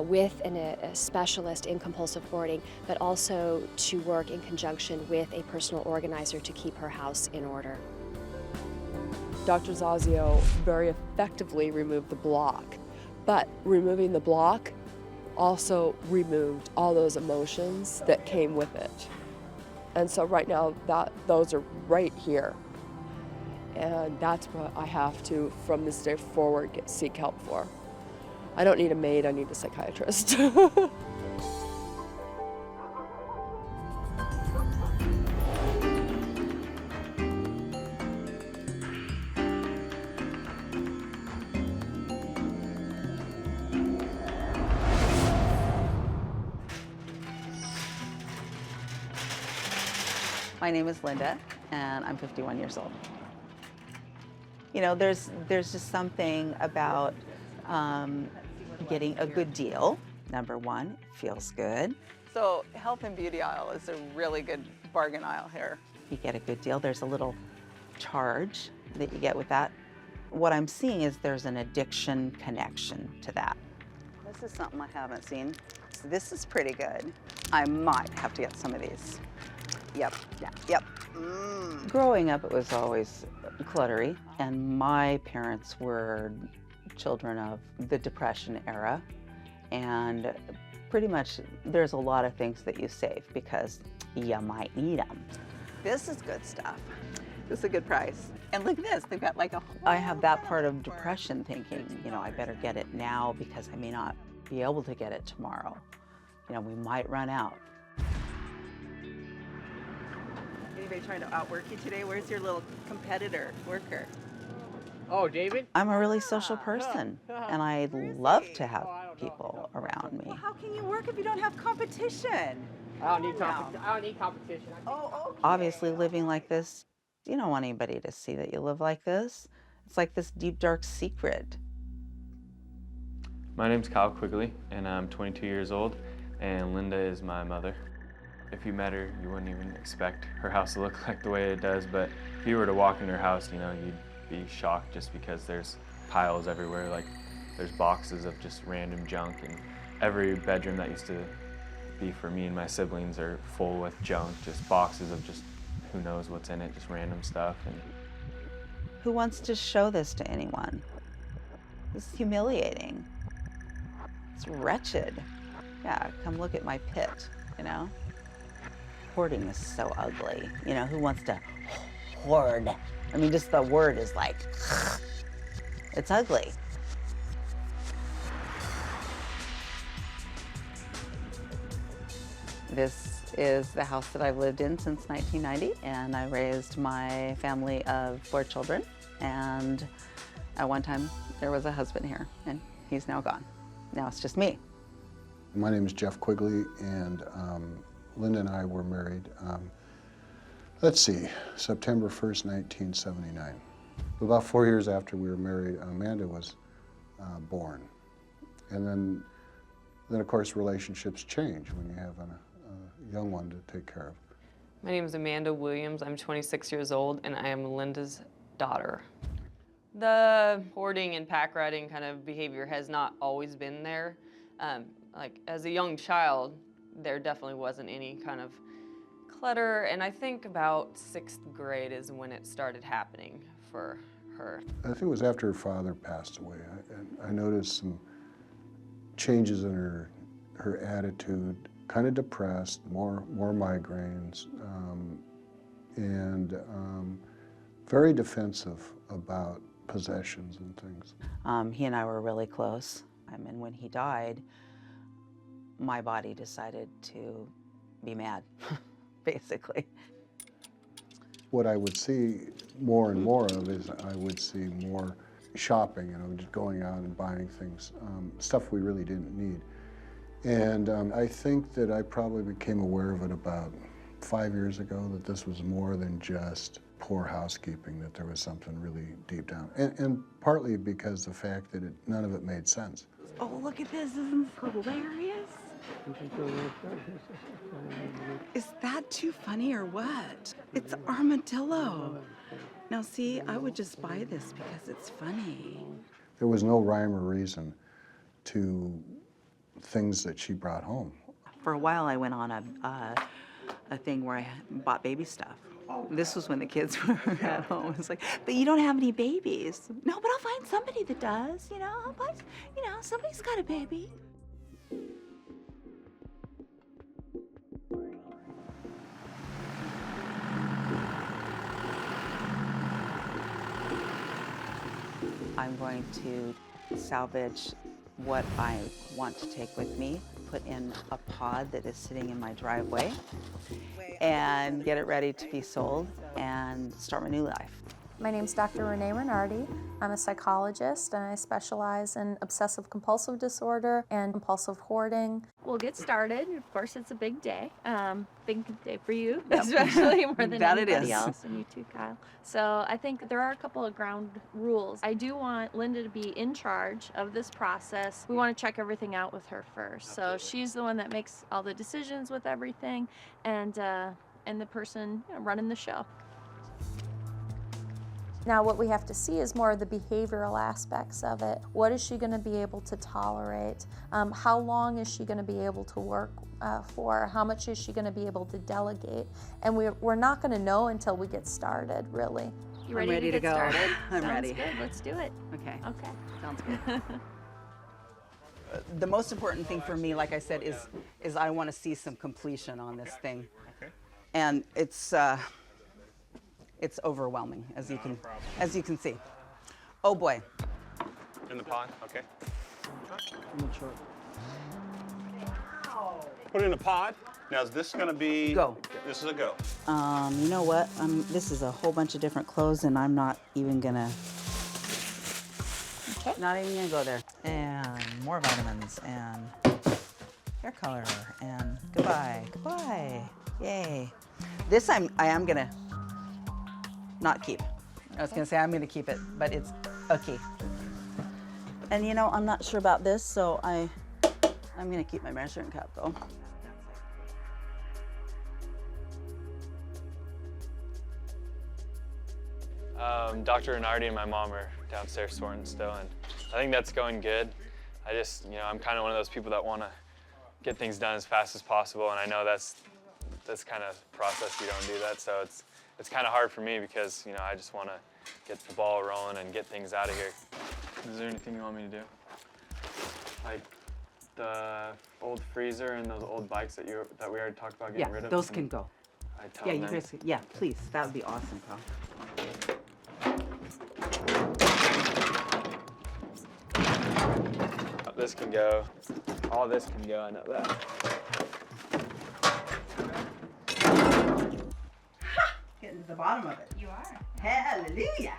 with a specialist in compulsive hoarding, but also to work in conjunction with a personal organizer to keep her house in order. Dr. Zazio very effectively removed the block, but removing the block also removed all those emotions that came with it. And so right now, those are right here. And that's what I have to, from this day forward, seek help for. I don't need a maid, I need a psychiatrist. My name is Linda, and I'm 51 years old. You know, there's just something about getting a good deal. Number one, it feels good. So health and beauty aisle is a really good bargain aisle here. You get a good deal. There's a little charge that you get with that. What I'm seeing is there's an addiction connection to that. This is something I haven't seen. This is pretty good. I might have to get some of these. Yep, yeah, yep. Growing up, it was always cluttery, and my parents were children of the Depression era, and pretty much there's a lot of things that you save because you might need them. This is good stuff. This is a good price. And look at this, they've got like a whole... I have that part of depression thinking, you know, I better get it now because I may not be able to get it tomorrow. You know, we might run out. Anybody trying to outwork you today? Where's your little competitor, worker? Oh, David? I'm a really social person, and I love to have people around me. Well, how can you work if you don't have competition? I don't need competition. Okay. Obviously, living like this, you don't want anybody to see that you live like this. It's like this deep, dark secret. My name's Kyle Quigley, and I'm 22 years old, and Linda is my mother. If you met her, you wouldn't even expect her house to look like the way it does, but if you were to walk in her house, you know, you'd be shocked just because there's piles everywhere, like there's boxes of just random junk, and every bedroom that used to be for me and my siblings are full with junk, just boxes of just who knows what's in it, just random stuff. And who wants to show this to anyone? This is humiliating. It's wretched. Yeah, come look at my pit, you know? Hoarding is so ugly. You know, who wants to hoard? I mean, just the word is like, it's ugly. This is the house that I've lived in since 1990, and I raised my family of 4 children. And at one time, there was a husband here, and he's now gone. Now it's just me. My name is Jeff Quigley, and Linda and I were married, let's see, September 1st, 1979. About 4 years after we were married, Amanda was born. And then of course, relationships change when you have a young one to take care of. My name is Amanda Williams. I'm 26 years old, and I am Linda's daughter. The hoarding and pack riding kind of behavior has not always been there. Like, as a young child, there definitely wasn't any kind of clutter, and I think about 6th grade is when it started happening for her. I think it was after her father passed away. I noticed some changes in her attitude, kind of depressed, more migraines, and very defensive about possessions and things. He and I were really close. And when he died, my body decided to be mad, basically. What I would see more and more of is I would see more shopping, you know, just going out and buying things, stuff we really didn't need. And I think that I probably became aware of it about 5 years ago, that this was more than just poor housekeeping, that there was something really deep down. And partly because the fact that none of it made sense. Oh, look at this, isn't this hilarious? Is that too funny or what? It's armadillo. Now see, I would just buy this because it's funny. There was no rhyme or reason to things that she brought home. For a while, I went on a thing where I bought baby stuff. This was when the kids were at home. It's like, but you don't have any babies. No, but I'll find somebody that does, you know? I'll find, you know, somebody's got a baby. I'm going to salvage what I want to take with me, put in a pod that is sitting in my driveway, and get it ready to be sold and start my new life. My name's Dr. Renee Renardi. I'm a psychologist and I specialize in obsessive compulsive disorder and compulsive hoarding. We'll get started. Of course, it's a big day. Big day for you, Yep. especially more than That it anybody is. else, and you too, Kyle. So I think there are a couple of ground rules. I do want Linda to be in charge of this process. We want to check everything out with her first. So she's the one that makes all the decisions with everything, and the person running the show. Now what we have to see is more of the behavioral aspects of it. What is she going to be able to tolerate? How long is she going to be able to work for? How much is she going to be able to delegate? And we're not going to know until we get started, really. You ready to get started? I'm Sounds ready. good. Let's do it. Okay. Okay. Sounds good. The most important thing for me, like I said, is I want to see some completion on this thing. Okay. And it's overwhelming, as you can see. Oh boy. In the pot, okay. Put it in a pot. Now is this gonna be? Go. This is a go. You know what? This is a whole bunch of different clothes, and I'm not even gonna. Okay. Not even gonna go there. And more vitamins and hair color and goodbye, goodbye, yay. This I am gonna not keep. I was gonna say I'm gonna keep it, but it's a key. And you know, I'm not sure about this, so I'm gonna keep my measuring cup though. Dr. Renardi and my mom are downstairs sorting still, and I think that's going good. I just, I'm kind of one of those people that want to get things done as fast as possible, and I know that's kind of process you don't do that, so it's kind of hard for me because, I just want to get the ball rolling and get things out of here. Is there anything you want me to do? Like the old freezer and those old bikes that we already talked about getting rid of? Those can go. I tell Yeah, them you then? guys, yeah, please. That would be awesome, Carl. This can go. All this can go, I know that. Getting to the bottom of it. You are. Hallelujah.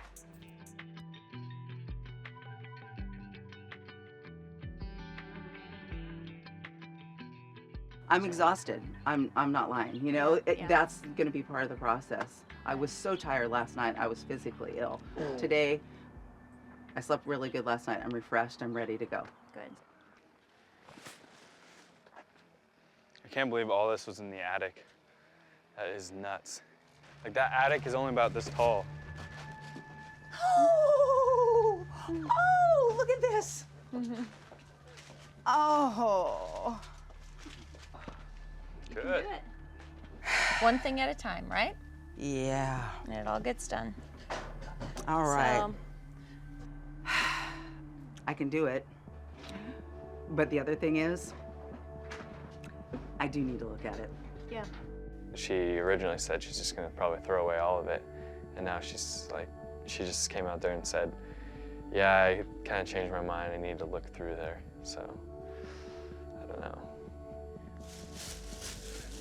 I'm exhausted. I'm not lying. That's going to be part of the process. I was so tired last night. I was physically ill. Today, I slept really good last night. I'm refreshed. I'm ready to go. Good. I can't believe all this was in the attic. That is nuts. Like, that attic is only about this tall. Oh, look at this. Oh. Good. One thing at a time, right? Yeah. And it all gets done. All right. So, I can do it. But the other thing is, I do need to look at it. yeah. She originally said she's just gonna probably throw away all of it. And now she's like, she just came out there and said, yeah, I kind of changed my mind. I need to look through there. So, I don't know.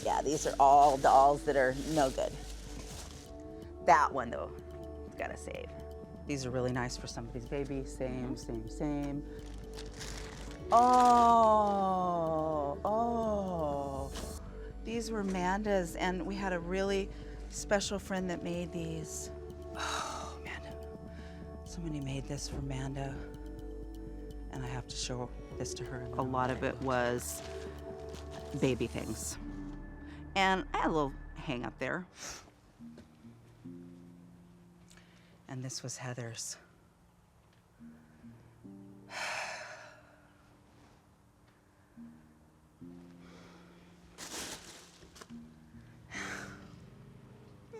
Yeah, these are all dolls that are no good. That one, though, gotta save. These are really nice for somebody's baby. Same. Oh. These were Manda's, and we had a really special friend that made these. Oh, Manda. Somebody made this for Manda, and I have to show this to her. A lot of it was baby things. And I had a little hang up there. And this was Heather's.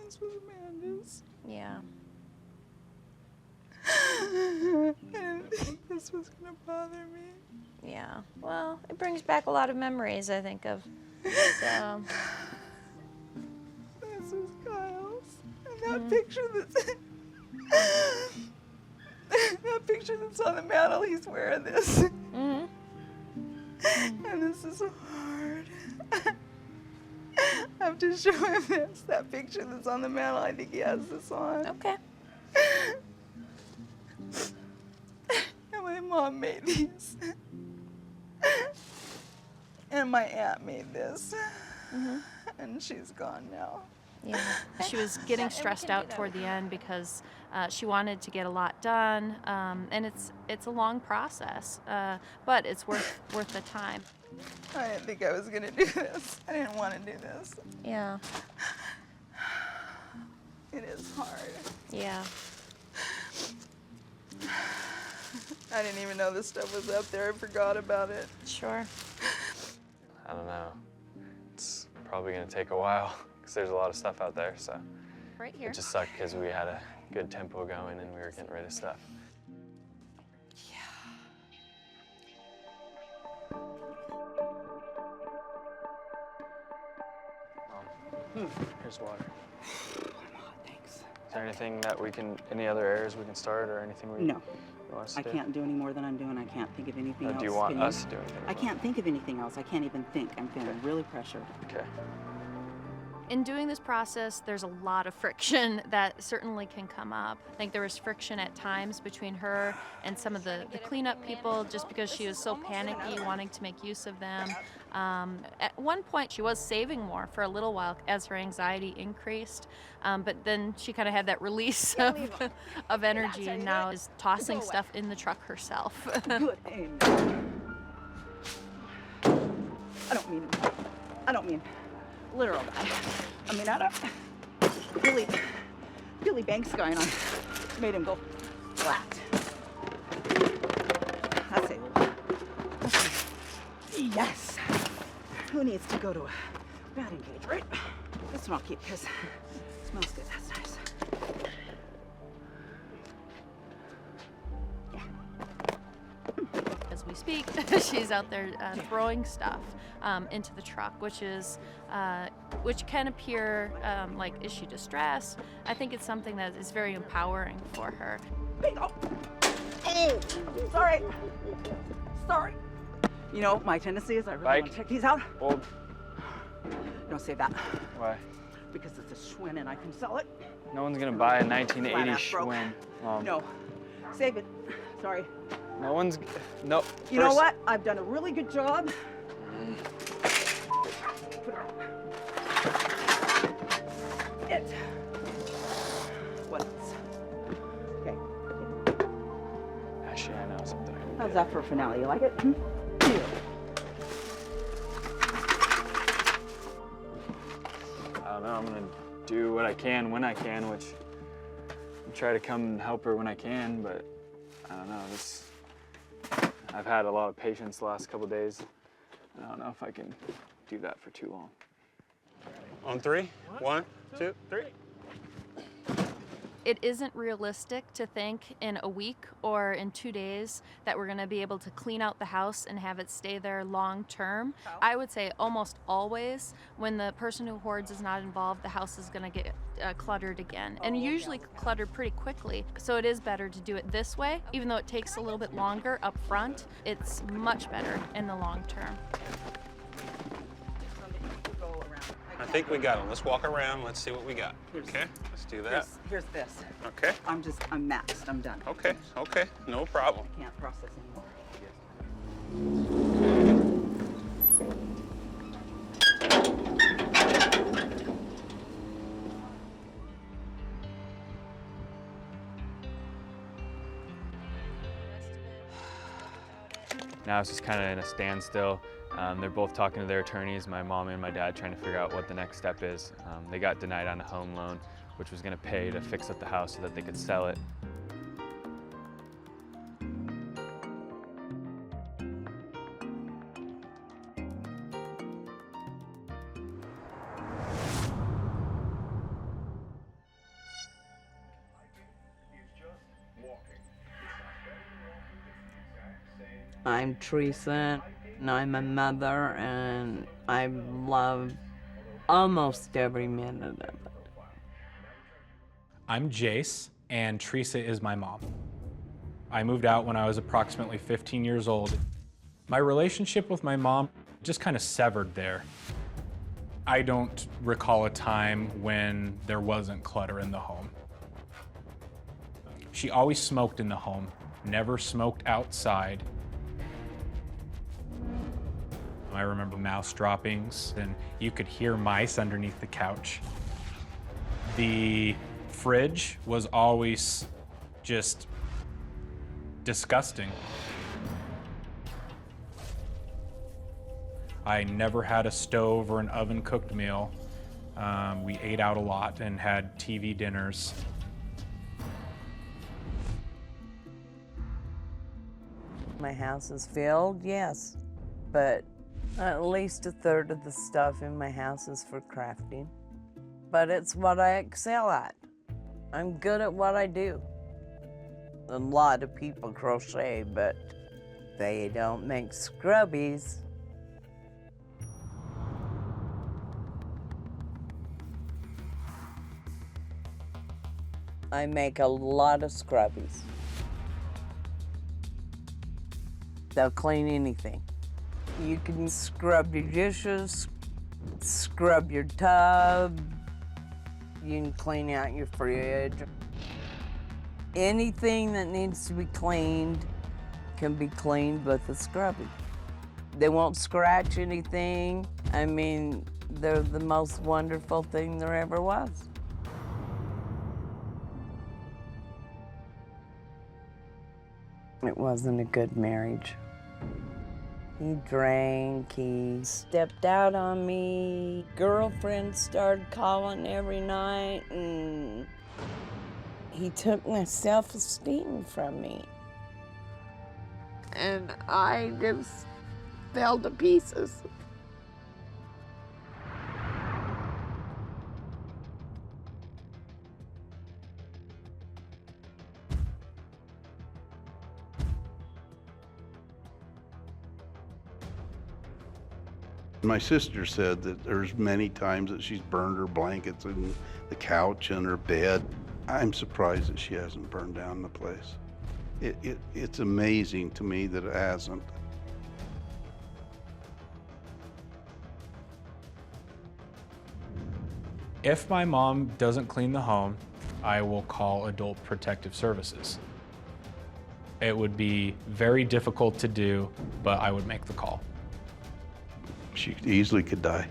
This was Amanda's. Yeah. I didn't think this was gonna bother me. Yeah. Well, it brings back a lot of memories, I think, of. So. This is Kyle's. And that picture that picture that's on the mantle, he's wearing this. Mm-hmm. And this is hard. I have to show him this. That picture that's on the mantle, I think he has this on. Okay. And my mom made these. And my aunt made this. And she's gone now. Yeah. She was getting stressed out toward the end because she wanted to get a lot done, and it's a long process, but it's worth the time. I didn't think I was gonna do this. I didn't want to do this. Yeah. It is hard. Yeah. I didn't even know this stuff was up there. I forgot about it. Sure. I don't know. It's probably gonna take a while because there's a lot of stuff out there, so. Right here. It just sucked because we had a good tempo going and we were getting rid of stuff. Here's water. Thanks. Is there anything that we can, any other areas we can start or anything we No. want us to I do? can't do any more than I'm doing. I can't think of anything else. Do you want Can us to do anything? I can't think of anything else. I can't even think. I'm feeling really pressured. Okay. In doing this process, there's a lot of friction that certainly can come up. I think there was friction at times between her and some of the cleanup people just because she was so panicky, wanting to make use of them. At one point, she was saving more for a little while as her anxiety increased, but then she kind of had that release of energy and now is tossing stuff in the truck herself. Good aim. I don't mean literal guy. I mean, I don't. Billy Banks going on made him go flat. That's it. Yes. Who needs to go to a batting cage, right? This one I'll keep because it smells good. That's nice. As we speak, she's out there throwing stuff into the truck, which can appear like, is she distressed? I think it's something that is very empowering for her. Bingo! Oh, sorry. Sorry. You know, my tendency is I really want to check these out. Well, don't say that. why? Because it's a Schwinn and I can sell it. No one's gonna buy a 1980 Flat-ass broke. Schwinn. No. Save it. Sorry. No one's, no. You know what? I've done a really good job. It. What else? Okay. Actually, I know something. How's that for a finale? You like it? I don't know, I'm gonna do what I can when I can, which I try to come and help her when I can, but I don't know, I've had a lot of patience the last couple days. I don't know if I can do that for too long. On three? 1, 2, 3. It isn't realistic to think in a week or in 2 days that we're gonna be able to clean out the house and have it stay there long term. I would say almost always when the person who hoards is not involved, the house is gonna get cluttered again, and usually cluttered pretty quickly. So it is better to do it this way. Even though it takes a little bit longer up front, it's much better in the long term. I think we got them. Let's walk around. Let's see what we got. Okay, let's do that. Here's this. Okay. I'm maxed. I'm done. Okay, okay, no problem. Can't process anymore. Now it's just kind of in a standstill. They're both talking to their attorneys, my mom and my dad, trying to figure out what the next step is. They got denied on a home loan, which was going to pay to fix up the house so that they could sell it. I'm Teresa, and I'm a mother, and I love almost every minute of it. I'm Jace, and Teresa is my mom. I moved out when I was approximately 15 years old. My relationship with my mom just kind of severed there. I don't recall a time when there wasn't clutter in the home. She always smoked in the home, never smoked outside. I remember mouse droppings, and you could hear mice underneath the couch. The fridge was always just disgusting. I never had a stove or an oven-cooked meal. We ate out a lot and had TV dinners. My house is filled, yes, but at least a third of the stuff in my house is for crafting. But it's what I excel at. I'm good at what I do. A lot of people crochet, but they don't make scrubbies. I make a lot of scrubbies. They'll clean anything. You can scrub your dishes, scrub your tub, you can clean out your fridge. Anything that needs to be cleaned can be cleaned with a scrubby. They won't scratch anything. I mean, they're the most wonderful thing there ever was. It wasn't a good marriage. He drank, he stepped out on me. Girlfriends started calling every night, and he took my self-esteem from me. And I just fell to pieces. My sister said that there's many times that she's burned her blankets and the couch and her bed. I'm surprised that she hasn't burned down the place. It's amazing to me that it hasn't. If my mom doesn't clean the home, I will call Adult Protective Services. It would be very difficult to do, but I would make the call. She easily could die.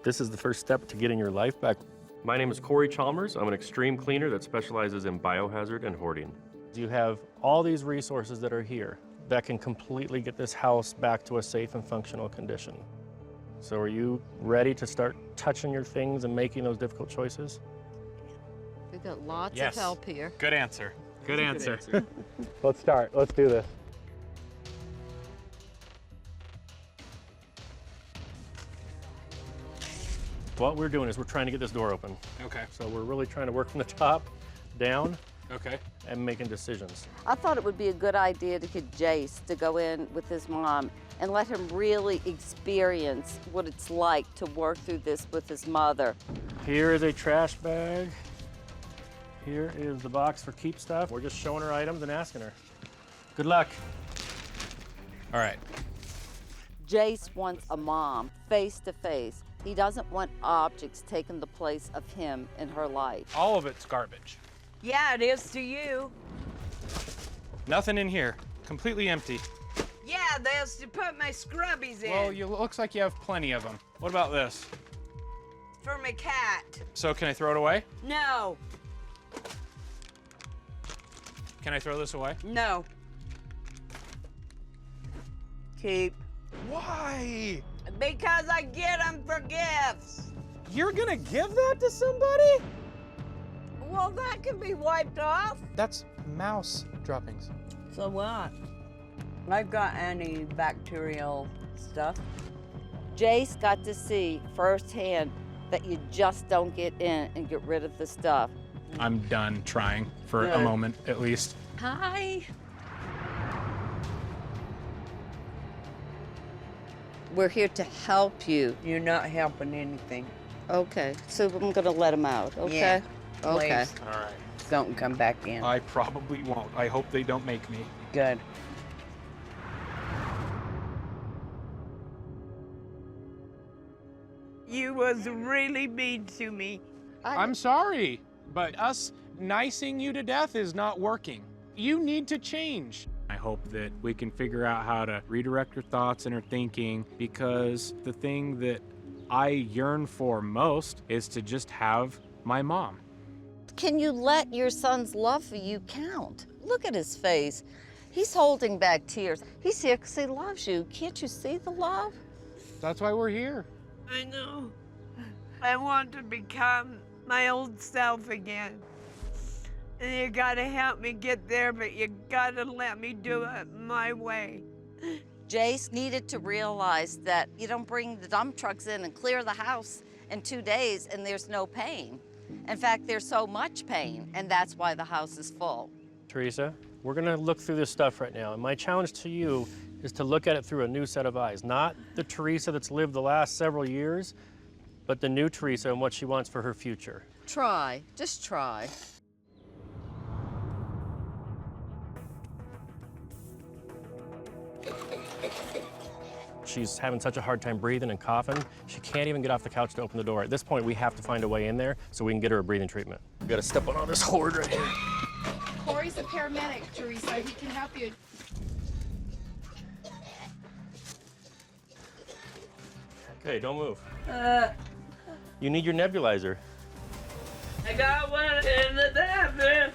This is the first step to getting your life back. My name is Corey Chalmers. I'm an extreme cleaner that specializes in biohazard and hoarding. You have all these resources that are here that can completely get this house back to a safe and functional condition. So are you ready to start touching your things and making those difficult choices? We've got lots Yes. of help here. Good answer. Good answer. Let's start. Let's do this. What we're doing is we're trying to get this door open. Okay. So we're really trying to work from the top down. Okay. And making decisions. I thought it would be a good idea to get Jace to go in with his mom and let him really experience what it's like to work through this with his mother. Here is a trash bag. Here is the box for keep stuff. We're just showing her items and asking her. Good luck. All right. Jace wants a mom face to face. He doesn't want objects taking the place of him in her life. All of it's garbage. Yeah, it is to you. Nothing in here. Completely empty. Yeah, there's to put my scrubbies in. Well, looks like you have plenty of them. What about this? For my cat. So can I throw it away? No. Can I throw this away? No. Keep. Why? Because I get them for gifts. You're gonna give that to somebody? Well, that can be wiped off. That's mouse droppings. So what? I've got antibacterial stuff. Jace got to see firsthand that you just don't get in and get rid of the stuff. I'm done trying for a Good. moment, at least. Hi. We're here to help you. You're not helping anything. Okay, so I'm gonna let him out, okay? Yeah, Okay. please. All right. Don't come back in. I probably won't. I hope they don't make me. Good. You was really mean to me. I'm sorry, but us nicing you to death is not working. You need to change. I hope that we can figure out how to redirect her thoughts and her thinking, because the thing that I yearn for most is to just have my mom. Can you let your son's love for you count? Look at his face. He's holding back tears. He's here because he loves you. Can't you see the love? That's why we're here. I know. I want to become my old self again. And you gotta help me get there, but you gotta let me do it my way. Jace needed to realize that you don't bring the dump trucks in and clear the house in 2 days and there's no pain. In fact, there's so much pain, and that's why the house is full. Teresa, we're gonna look through this stuff right now, and my challenge to you is to look at it through a new set of eyes. Not the Teresa that's lived the last several years, but the new Teresa and what she wants for her future. Try, just try. She's having such a hard time breathing and coughing, she can't even get off the couch to open the door. At this point, we have to find a way in there so we can get her a breathing treatment. We gotta step on all this hoard right here. Corey's a paramedic, Teresa. He can help you. Okay, don't move. You need your nebulizer. I got one in the bathroom.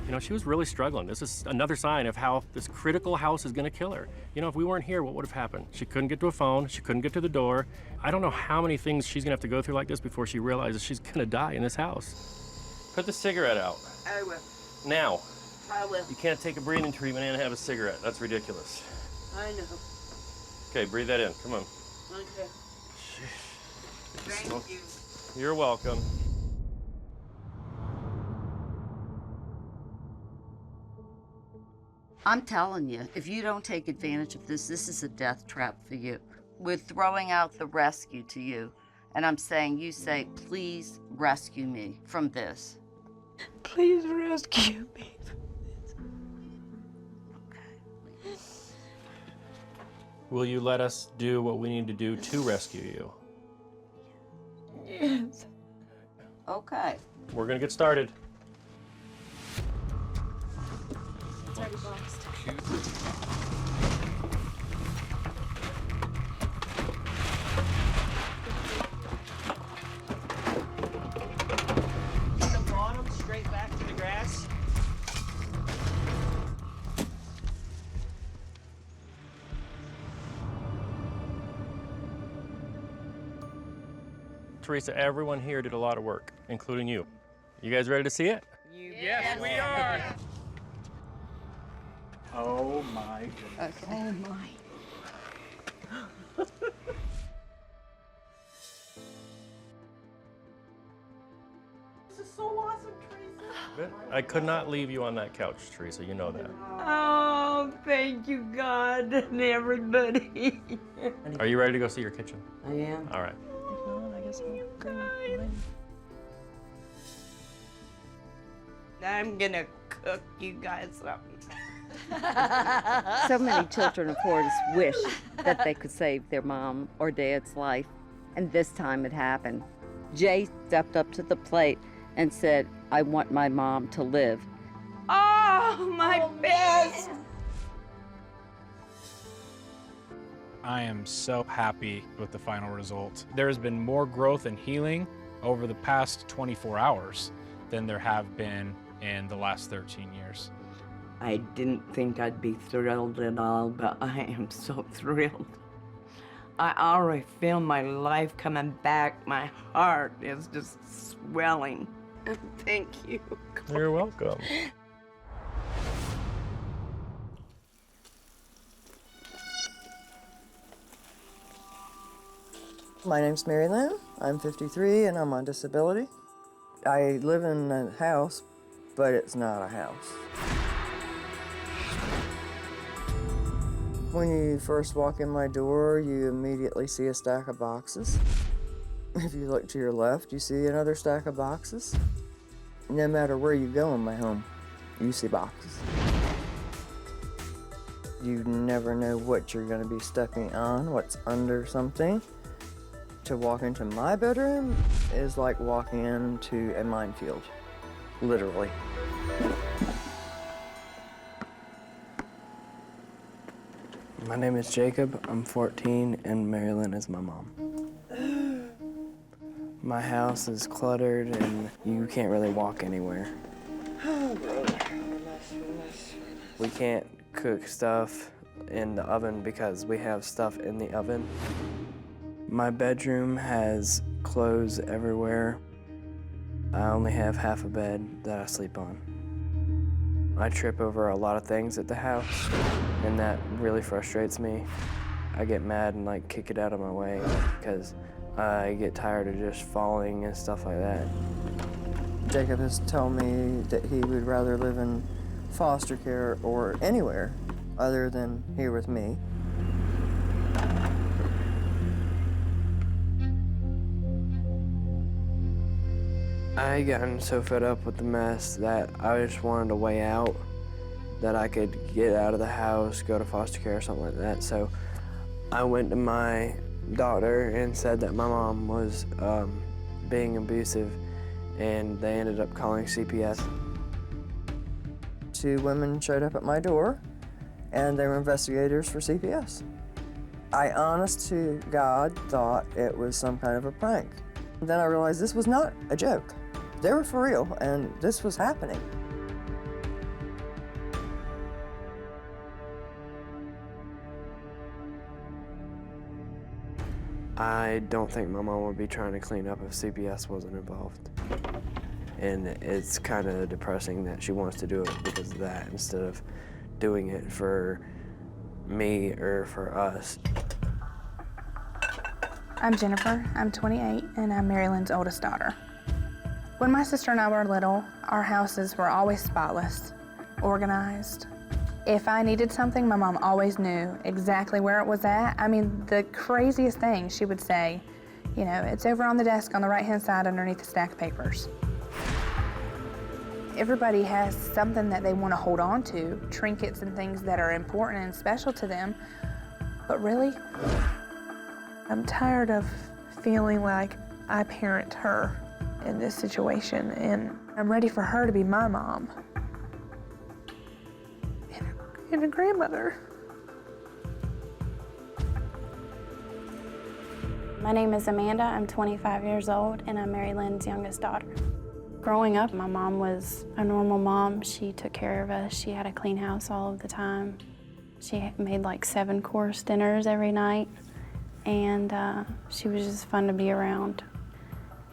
You know, she was really struggling. This is another sign of how this critical house is gonna kill her. You know, if we weren't here, what would have happened? She couldn't get to a phone, she couldn't get to the door. I don't know how many things she's gonna have to go through like this before she realizes she's gonna die in this house. Put the cigarette out. I will. Now. I will. You can't take a breathing treatment and have a cigarette. That's ridiculous. I know. Okay, breathe that in. Come on. Okay. Thank you. You're welcome. I'm telling you, if you don't take advantage of this, this is a death trap for you. We're throwing out the rescue to you. And I'm saying, you say, please rescue me from this. Please rescue me. Will you let us do what we need to do to rescue you? Yes. Okay. We're gonna get started. It's already boxed. The bottom straight back to the grass. Teresa, everyone here did a lot of work, including you. You guys ready to see it? Yes, we are. Oh my goodness. Okay. Oh my. This is so awesome, Teresa. I could not leave you on that couch, Teresa. You know that. Oh, thank you, God, and everybody. Are you ready to go see your kitchen? I am. All right. If not, I guess I'll go. I'm gonna cook you guys something. So many children of Hoarders wish that they could save their mom or dad's life, and this time it happened. Jay stepped up to the plate and said, I want my mom to live. Oh, my best. I am so happy with the final result. There has been more growth and healing over the past 24 hours than there have been in the last 13 years. I didn't think I'd be thrilled at all, but I am so thrilled. I already feel my life coming back. My heart is just swelling. Thank you. You're welcome. My name's Mary Lynn. I'm 53 and I'm on disability. I live in a house, but it's not a house. When you first walk in my door, you immediately see a stack of boxes. If you look to your left, you see another stack of boxes. No matter where you go in my home, you see boxes. You never know what you're going to be stepping on, what's under something. To walk into my bedroom is like walking into a minefield, literally. My name is Jacob, I'm 14, and Mary Lynn is my mom. My house is cluttered and you can't really walk anywhere. We can't cook stuff in the oven because we have stuff in the oven. My bedroom has clothes everywhere. I only have half a bed that I sleep on. I trip over a lot of things at the house, and that really frustrates me. I get mad and like kick it out of my way because I get tired of just falling and stuff like that. Jacob has told me that he would rather live in foster care or anywhere other than here with me. I had gotten so fed up with the mess that I just wanted a way out, that I could get out of the house, go to foster care or something like that. So I went to my doctor and said that my mom was being abusive, and they ended up calling CPS. 2 women showed up at my door, and they were investigators for CPS. I, honest to God, thought it was some kind of a prank. Then I realized this was not a joke. They were for real, and this was happening. I don't think my mom would be trying to clean up if CPS wasn't involved. And it's kind of depressing that she wants to do it because of that instead of doing it for me or for us. I'm Jennifer, I'm 28, and I'm Mary Lynn's oldest daughter. When my sister and I were little, our houses were always spotless, organized. If I needed something, my mom always knew exactly where it was at. I mean, the craziest thing she would say, you know, it's over on the desk on the right-hand side underneath the stack of papers. Everybody has something that they want to hold on to, trinkets and things that are important and special to them, but really, I'm tired of feeling like I parent her in this situation, and I'm ready for her to be my mom and a grandmother. My name is Amanda, I'm 25 years old, and I'm Mary Lynn's youngest daughter. Growing up, my mom was a normal mom. She took care of us. She had a clean house all of the time. She made like 7-course dinners every night, and she was just fun to be around.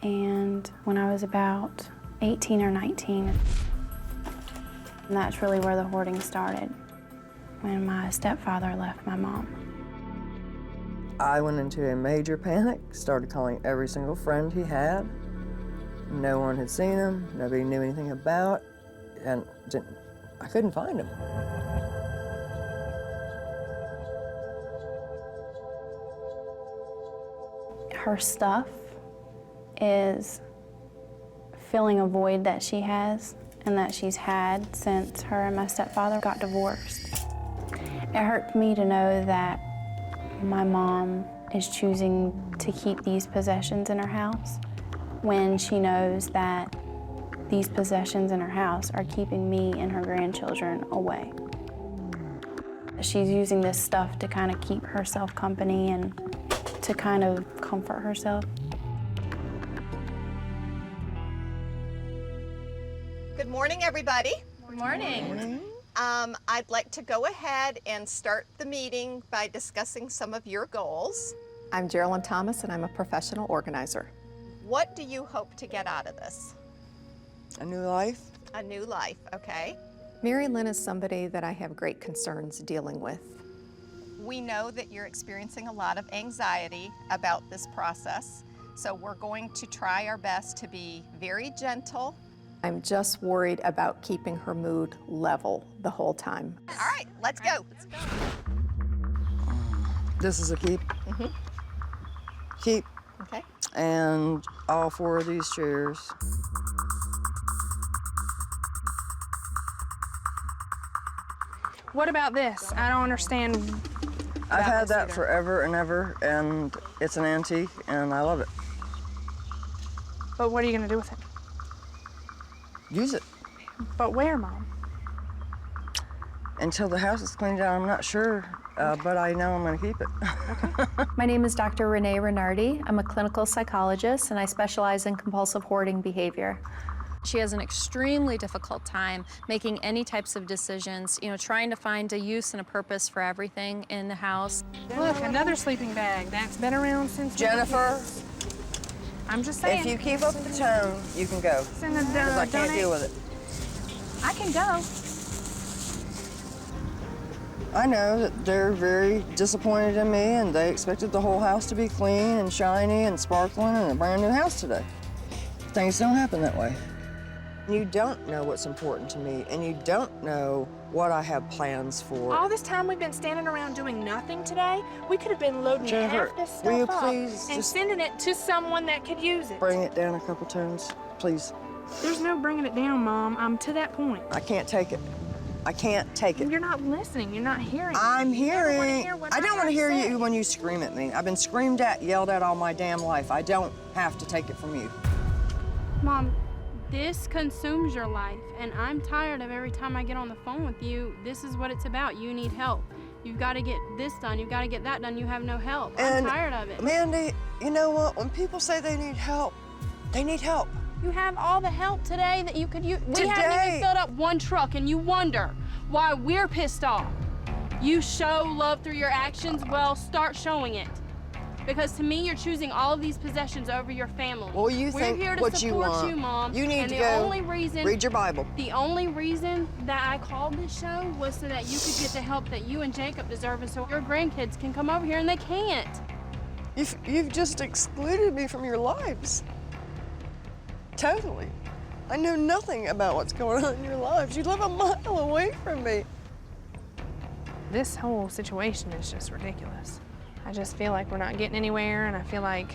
And when I was about 18 or 19, and that's really where the hoarding started, when my stepfather left my mom. I went into a major panic, started calling every single friend he had. No one had seen him, nobody knew anything about, and I couldn't find him. Her stuff is filling a void that she has and that she's had since her and my stepfather got divorced. It hurt me to know that my mom is choosing to keep these possessions in her house when she knows that these possessions in her house are keeping me and her grandchildren away. She's using this stuff to kind of keep herself company and to kind of comfort herself. Good morning, everybody. Good morning. I'd like to go ahead and start the meeting by discussing some of your goals. I'm Geraldine Thomas, and I'm a professional organizer. What do you hope to get out of this? A new life. A new life, okay. Mary Lynn is somebody that I have great concerns dealing with. We know that you're experiencing a lot of anxiety about this process, so we're going to try our best to be very gentle. I'm just worried about keeping her mood level the whole time. All right, let's go. This is a keep. Keep. Okay. And all 4 of these chairs. What about this? I don't understand. I've had that forever and ever, and it's an antique, and I love it. But what are you gonna do with it? Use it. But where, Mom? Until the house is cleaned out, I'm not sure, but I know I'm gonna keep it. My name is Dr. Renee Renardi. I'm a clinical psychologist, and I specialize in compulsive hoarding behavior. She has an extremely difficult time making any types of decisions, trying to find a use and a purpose for everything in the house. Look, another sleeping bag that's been around since. Jennifer, I'm just saying. if you keep up the tone, you can go. Because I can't deal with it. I can go. I know that they're very disappointed in me, and they expected the whole house to be clean and shiny and sparkling and a brand new house today. Things don't happen that way. You don't know what's important to me, and you don't know what I have plans for. All this time we've been standing around doing nothing today, we could have been loading Jennifer, half this stuff will you up please and just sending it to someone that could use it. bring it down a couple tones, please? There's no bringing it down, Mom. I'm to that point. I can't take it. I can't take it. You're not listening. You're not hearing. I'm You never wanna hearing. hear what I don't want to have hear say. you when you scream at me. I've been screamed at, yelled at all my damn life. I don't have to take it from you. Mom, this consumes your life, and I'm tired of every time I get on the phone with you, this is what it's about. You need help. You've got to get this done. You've got to get that done. You have no help. I'm tired of it. Mandy, you know what? When people say they need help, they need help. You have all the help today that you could use. We haven't Today. even filled up one truck, and you wonder why we're pissed off. You show love through your actions. Well, start showing it. Because to me, you're choosing all of these possessions over your family. Well, you We're think here to what support you want. you, Mom. You need and to the go only reason, read your Bible. The only reason that I called this show was so that you could get the help that you and Jacob deserve, and so your grandkids can come over here, and they can't. You've just excluded me from your lives. Totally. I know nothing about what's going on in your lives. You live a mile away from me. This whole situation is just ridiculous. I just feel like we're not getting anywhere, and I feel like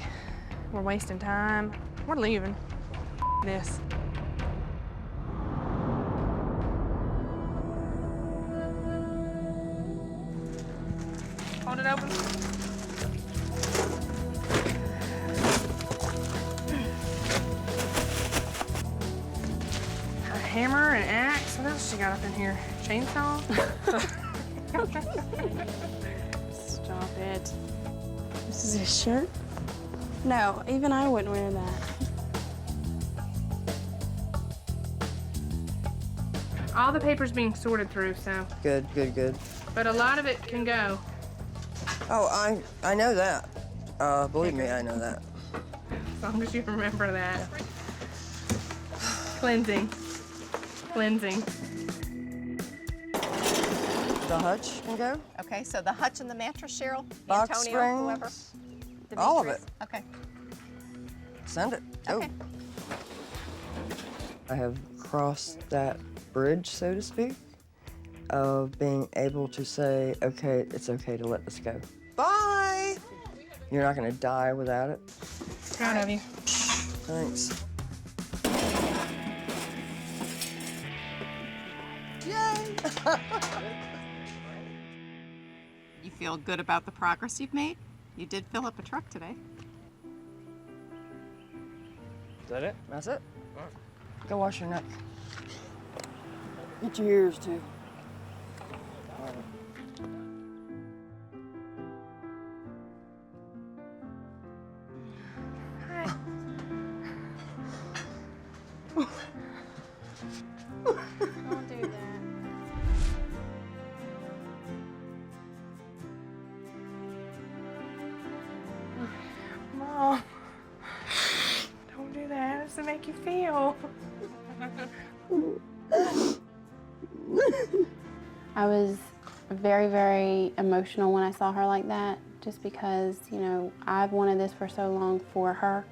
we're wasting time. We're leaving. This. Hold it open. A hammer, an axe. What else she got up in here? Chainsaw? Stop it. This is his shirt? No, even I wouldn't wear that. All the paper's being sorted through, so. Good, good, good. But a lot of it can go. Oh, I know that. Believe me, I know that. As long as you remember that. Cleansing. Cleansing. The hutch can go? Okay, so the hutch and the mattress, Cheryl? Box Antonio, whoever? springs, all of it. Okay. Send it. Go. Okay. I have crossed that bridge, so to speak, of being able to say, okay, it's okay to let this go. Bye! You're not gonna die without it. Proud of you. Thanks. Yay! You feel good about the progress you've made? You did fill up a truck today. Is that it? That's it. Go wash your neck. Get your ears too. Don't do that. Mom. Don't do that. How does it make you feel? I was very, very emotional when I saw her like that, just because, I've wanted this for so long for her.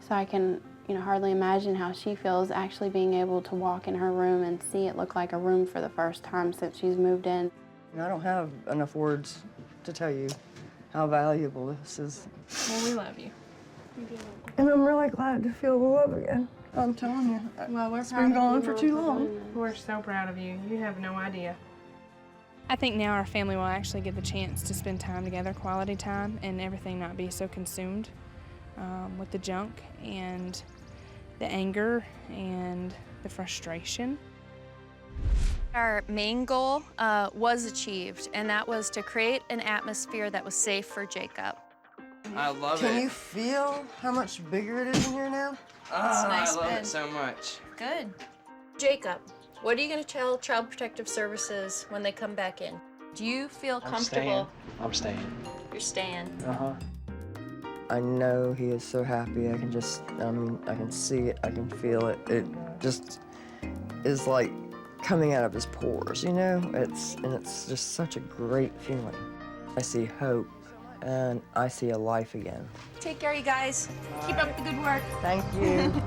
So I can, hardly imagine how she feels actually being able to walk in her room and see it look like a room for the first time since she's moved in. I don't have enough words to tell you how valuable this is. Well, we love you. And I'm really glad to feel the love again. I'm telling you. Well, we're It's been gone for too long. We're so proud of you. You have no idea. I think now our family will actually get the chance to spend time together, quality time, and everything not be so consumed with the junk and the anger and the frustration. Our main goal was achieved, and that was to create an atmosphere that was safe for Jacob. I love it. Can you feel how much bigger it is in here now? Ah, nice I love bed. it so much. Good. Jacob, what are you going to tell Child Protective Services when they come back in? Do you feel comfortable? I'm staying. You're staying. Uh-huh. I know he is so happy. I can just, I can see it, I can feel it. It just is like coming out of his pores, you know? It's just such a great feeling. I see hope, and I see a life again. Take care, you guys. Keep up the good work. Thank you.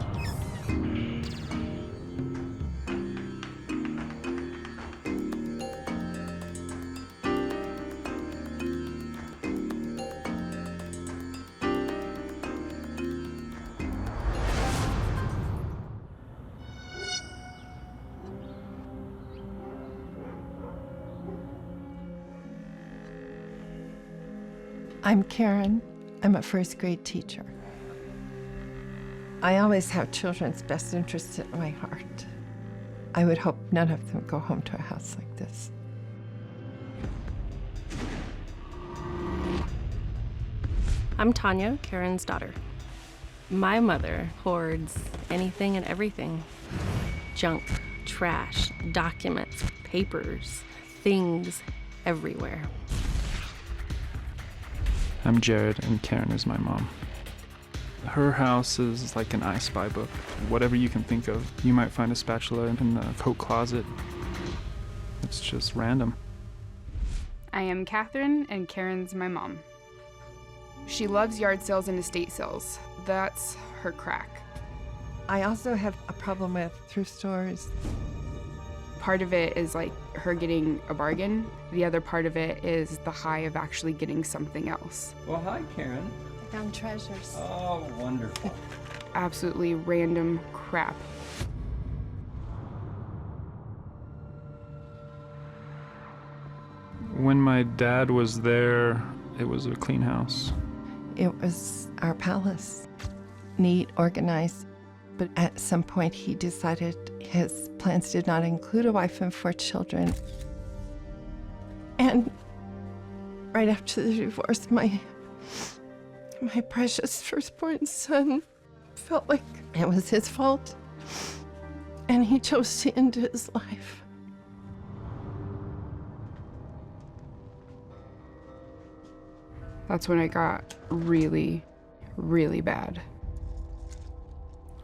I'm Karen. I'm a first grade teacher. I always have children's best interests at my heart. I would hope none of them go home to a house like this. I'm Tanya, Karen's daughter. My mother hoards anything and everything. Junk, trash, documents, papers, things everywhere. I'm Jared, and Karen is my mom. Her house is like an I Spy book. Whatever you can think of. You might find a spatula in the coat closet. It's just random. I am Catherine, and Karen's my mom. She loves yard sales and estate sales. That's her crack. I also have a problem with thrift stores. Part of it is like her getting a bargain. The other part of it is the high of actually getting something else. Well, hi, Karen. I found treasures. Oh, wonderful. Absolutely random crap. When my dad was there, it was a clean house. It was our palace. Neat, organized. But at some point, he decided his plans did not include a wife and 4 children. And right after the divorce, my precious firstborn son felt like it was his fault. And he chose to end his life. That's when it got really, really bad.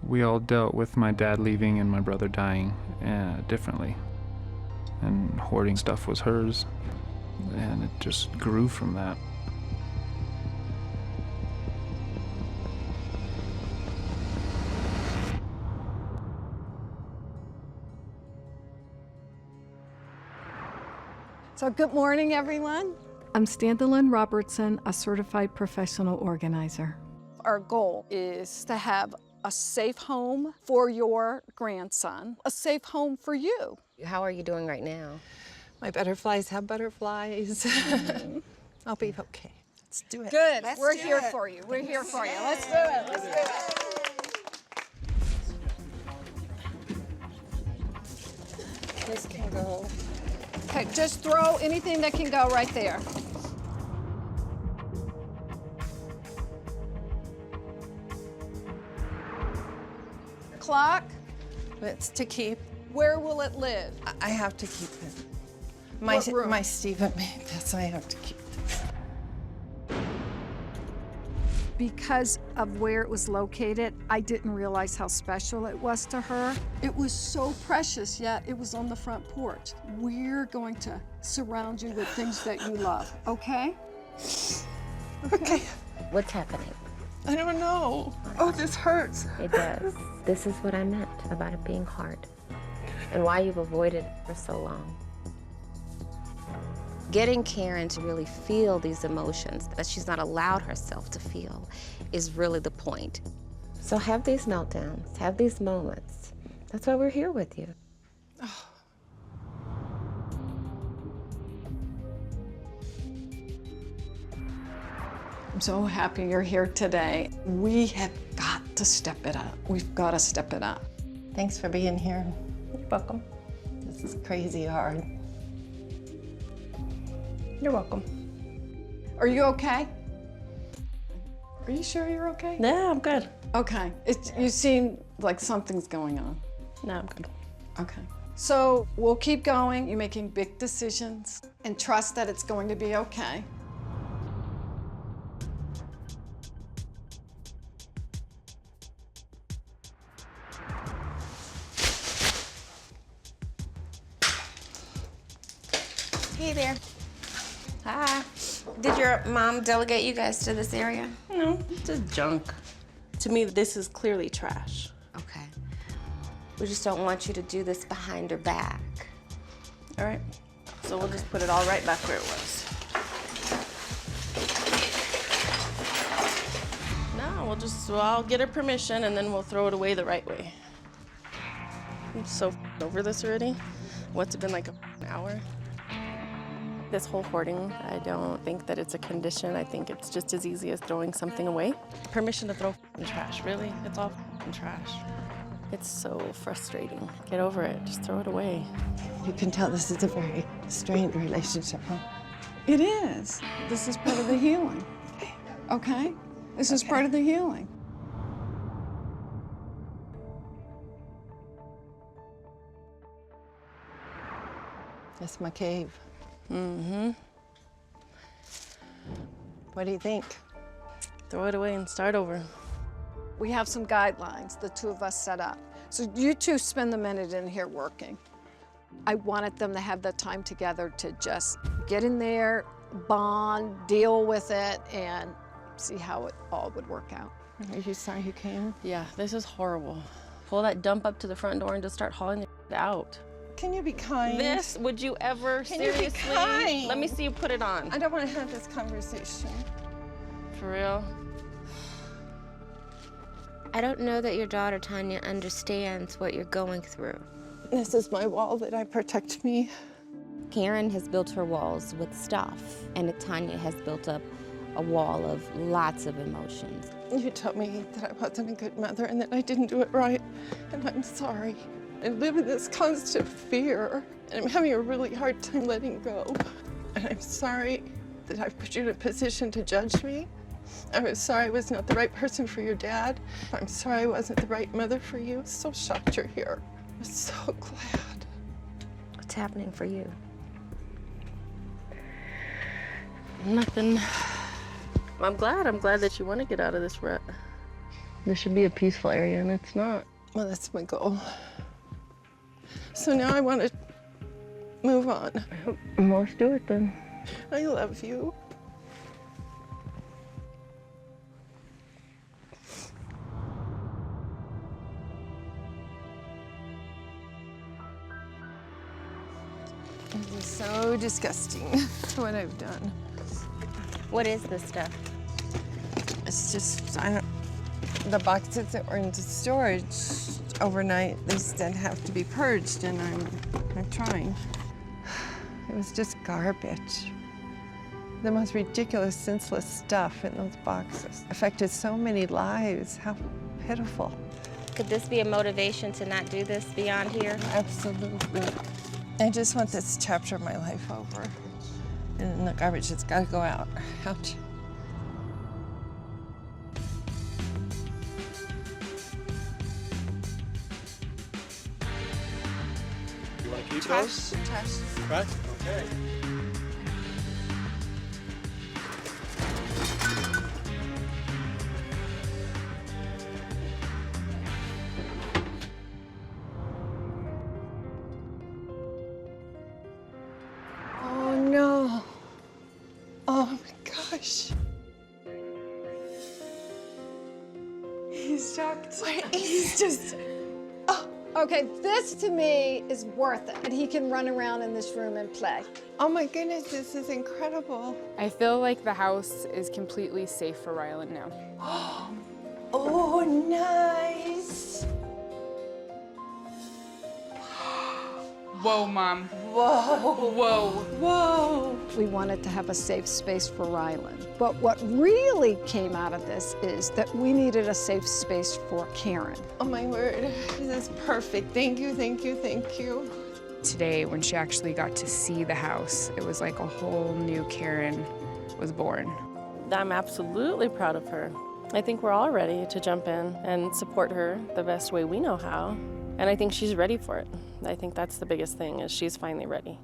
We all dealt with my dad leaving and my brother dying differently. And hoarding stuff was hers, and it just grew from that. So good morning, everyone. I'm Standalyn Robertson, a certified professional organizer. Our goal is to have a safe home for your grandson, a safe home for you. How are you doing right now? My butterflies have butterflies. I'll be okay. Let's do it. Good. Let's We're do here it. for you. We're here for you. Let's do it. Let's do it. This can go. Okay, just throw anything that can go right there. Clock. It's to keep. Where will it live? I have to keep it. What room? My Stephen made this. I have to keep this. Because of where it was located, I didn't realize how special it was to her. It was so precious, yet it was on the front porch. We're going to surround you with things that you love, okay? Okay. What's happening? I don't know. Oh, this hurts. It does. This is what I meant about it being hard and why you've avoided it for so long. Getting Karen to really feel these emotions that she's not allowed herself to feel is really the point. So have these meltdowns, have these moments. That's why we're here with you. I'm so happy you're here today. We have got to step it up. We've got to step it up. Thanks for being here. You're welcome. This is crazy hard. You're welcome. Are you okay? Are you sure you're okay? Yeah, I'm good. Okay. You seem like something's going on. No, I'm good. Okay. So we'll keep going. You're making big decisions and trust that it's going to be okay. Hey there. Hi. Did your mom delegate you guys to this area? No, it's just junk. To me, this is clearly trash. Okay. We just don't want you to do this behind her back. All right. So we'll just put it all right back where it was. No, I'll get her permission and then we'll throw it away the right way. I'm so over this already. What's it been like an hour? This whole hoarding, I don't think that it's a condition. I think it's just as easy as throwing something away. Permission to throw trash, really? It's all trash. It's so frustrating. Get over it, just throw it away. You can tell this is a very strained relationship, huh? It is. This is part of the healing. Okay? This is part of the healing. It's my cave. Mm-hmm. What do you think? Throw it away and start over. We have some guidelines the two of us set up. So you two spend the minute in here working. I wanted them to have the time together to just get in there, bond, deal with it, and see how it all would work out. Are you sorry you came? Yeah, this is horrible. Pull that dump up to the front door and just start hauling it out. Can you be kind? This, would you ever, Can seriously? you be kind? Let me see you put it on. I don't want to have this conversation. For real? I don't know that your daughter, Tanya, understands what you're going through. This is my wall that I protect me. Karen has built her walls with stuff, and Tanya has built up a wall of lots of emotions. You told me that I wasn't a good mother and that I didn't do it right, and I'm sorry. I live in this constant fear, and I'm having a really hard time letting go. And I'm sorry that I've put you in a position to judge me. I'm sorry I was not the right person for your dad. I'm sorry I wasn't the right mother for you. So shocked you're here. I'm so glad. What's happening for you? Nothing. I'm glad that you want to get out of this rut. This should be a peaceful area, and it's not. Well, that's my goal. So now I want to move on. Let's do it then. I love you. This is so disgusting, what I've done. What is this stuff? It's just, the boxes that were into storage overnight, they said have to be purged, and I'm trying. It was just garbage. The most ridiculous, senseless stuff in those boxes affected so many lives. How pitiful. Could this be a motivation to not do this beyond here? Absolutely. I just want this chapter of my life over. And the garbage has got to go out. Ouch. You want to keep Trash. those? Trash. Trash? Okay. Oh no. Oh my gosh. He's shocked. He's just, oh, okay, this to me is worth it. And he can run around in this room and play. Oh my goodness, this is incredible. I feel like the house is completely safe for Rylan now. Oh, nice. Whoa, Mom. Whoa. Whoa. Whoa. We wanted to have a safe space for Rylan. But what really came out of this is that we needed a safe space for Karen. Oh my word, this is perfect. Thank you, thank you, thank you. Today, when she actually got to see the house, it was like a whole new Karen was born. I'm absolutely proud of her. I think we're all ready to jump in and support her the best way we know how. And I think she's ready for it. I think that's the biggest thing, is she's finally ready.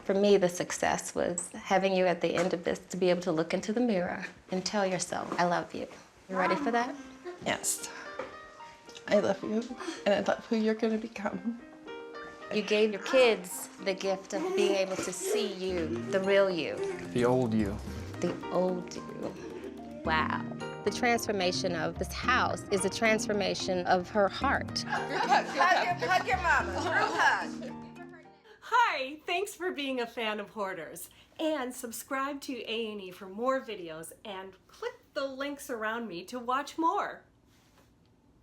For me, the success was having you at the end of this to be able to look into the mirror and tell yourself, I love you. You ready for that? Yes. I love you, and I love who you're gonna become. You gave your kids the gift of being able to see you, the real you. The old you. The old you. Wow. The transformation of this house is a transformation of her heart. Hug your mama. Group hug. Hi, thanks for being a fan of Hoarders. And subscribe to A&E for more videos and click the links around me to watch more.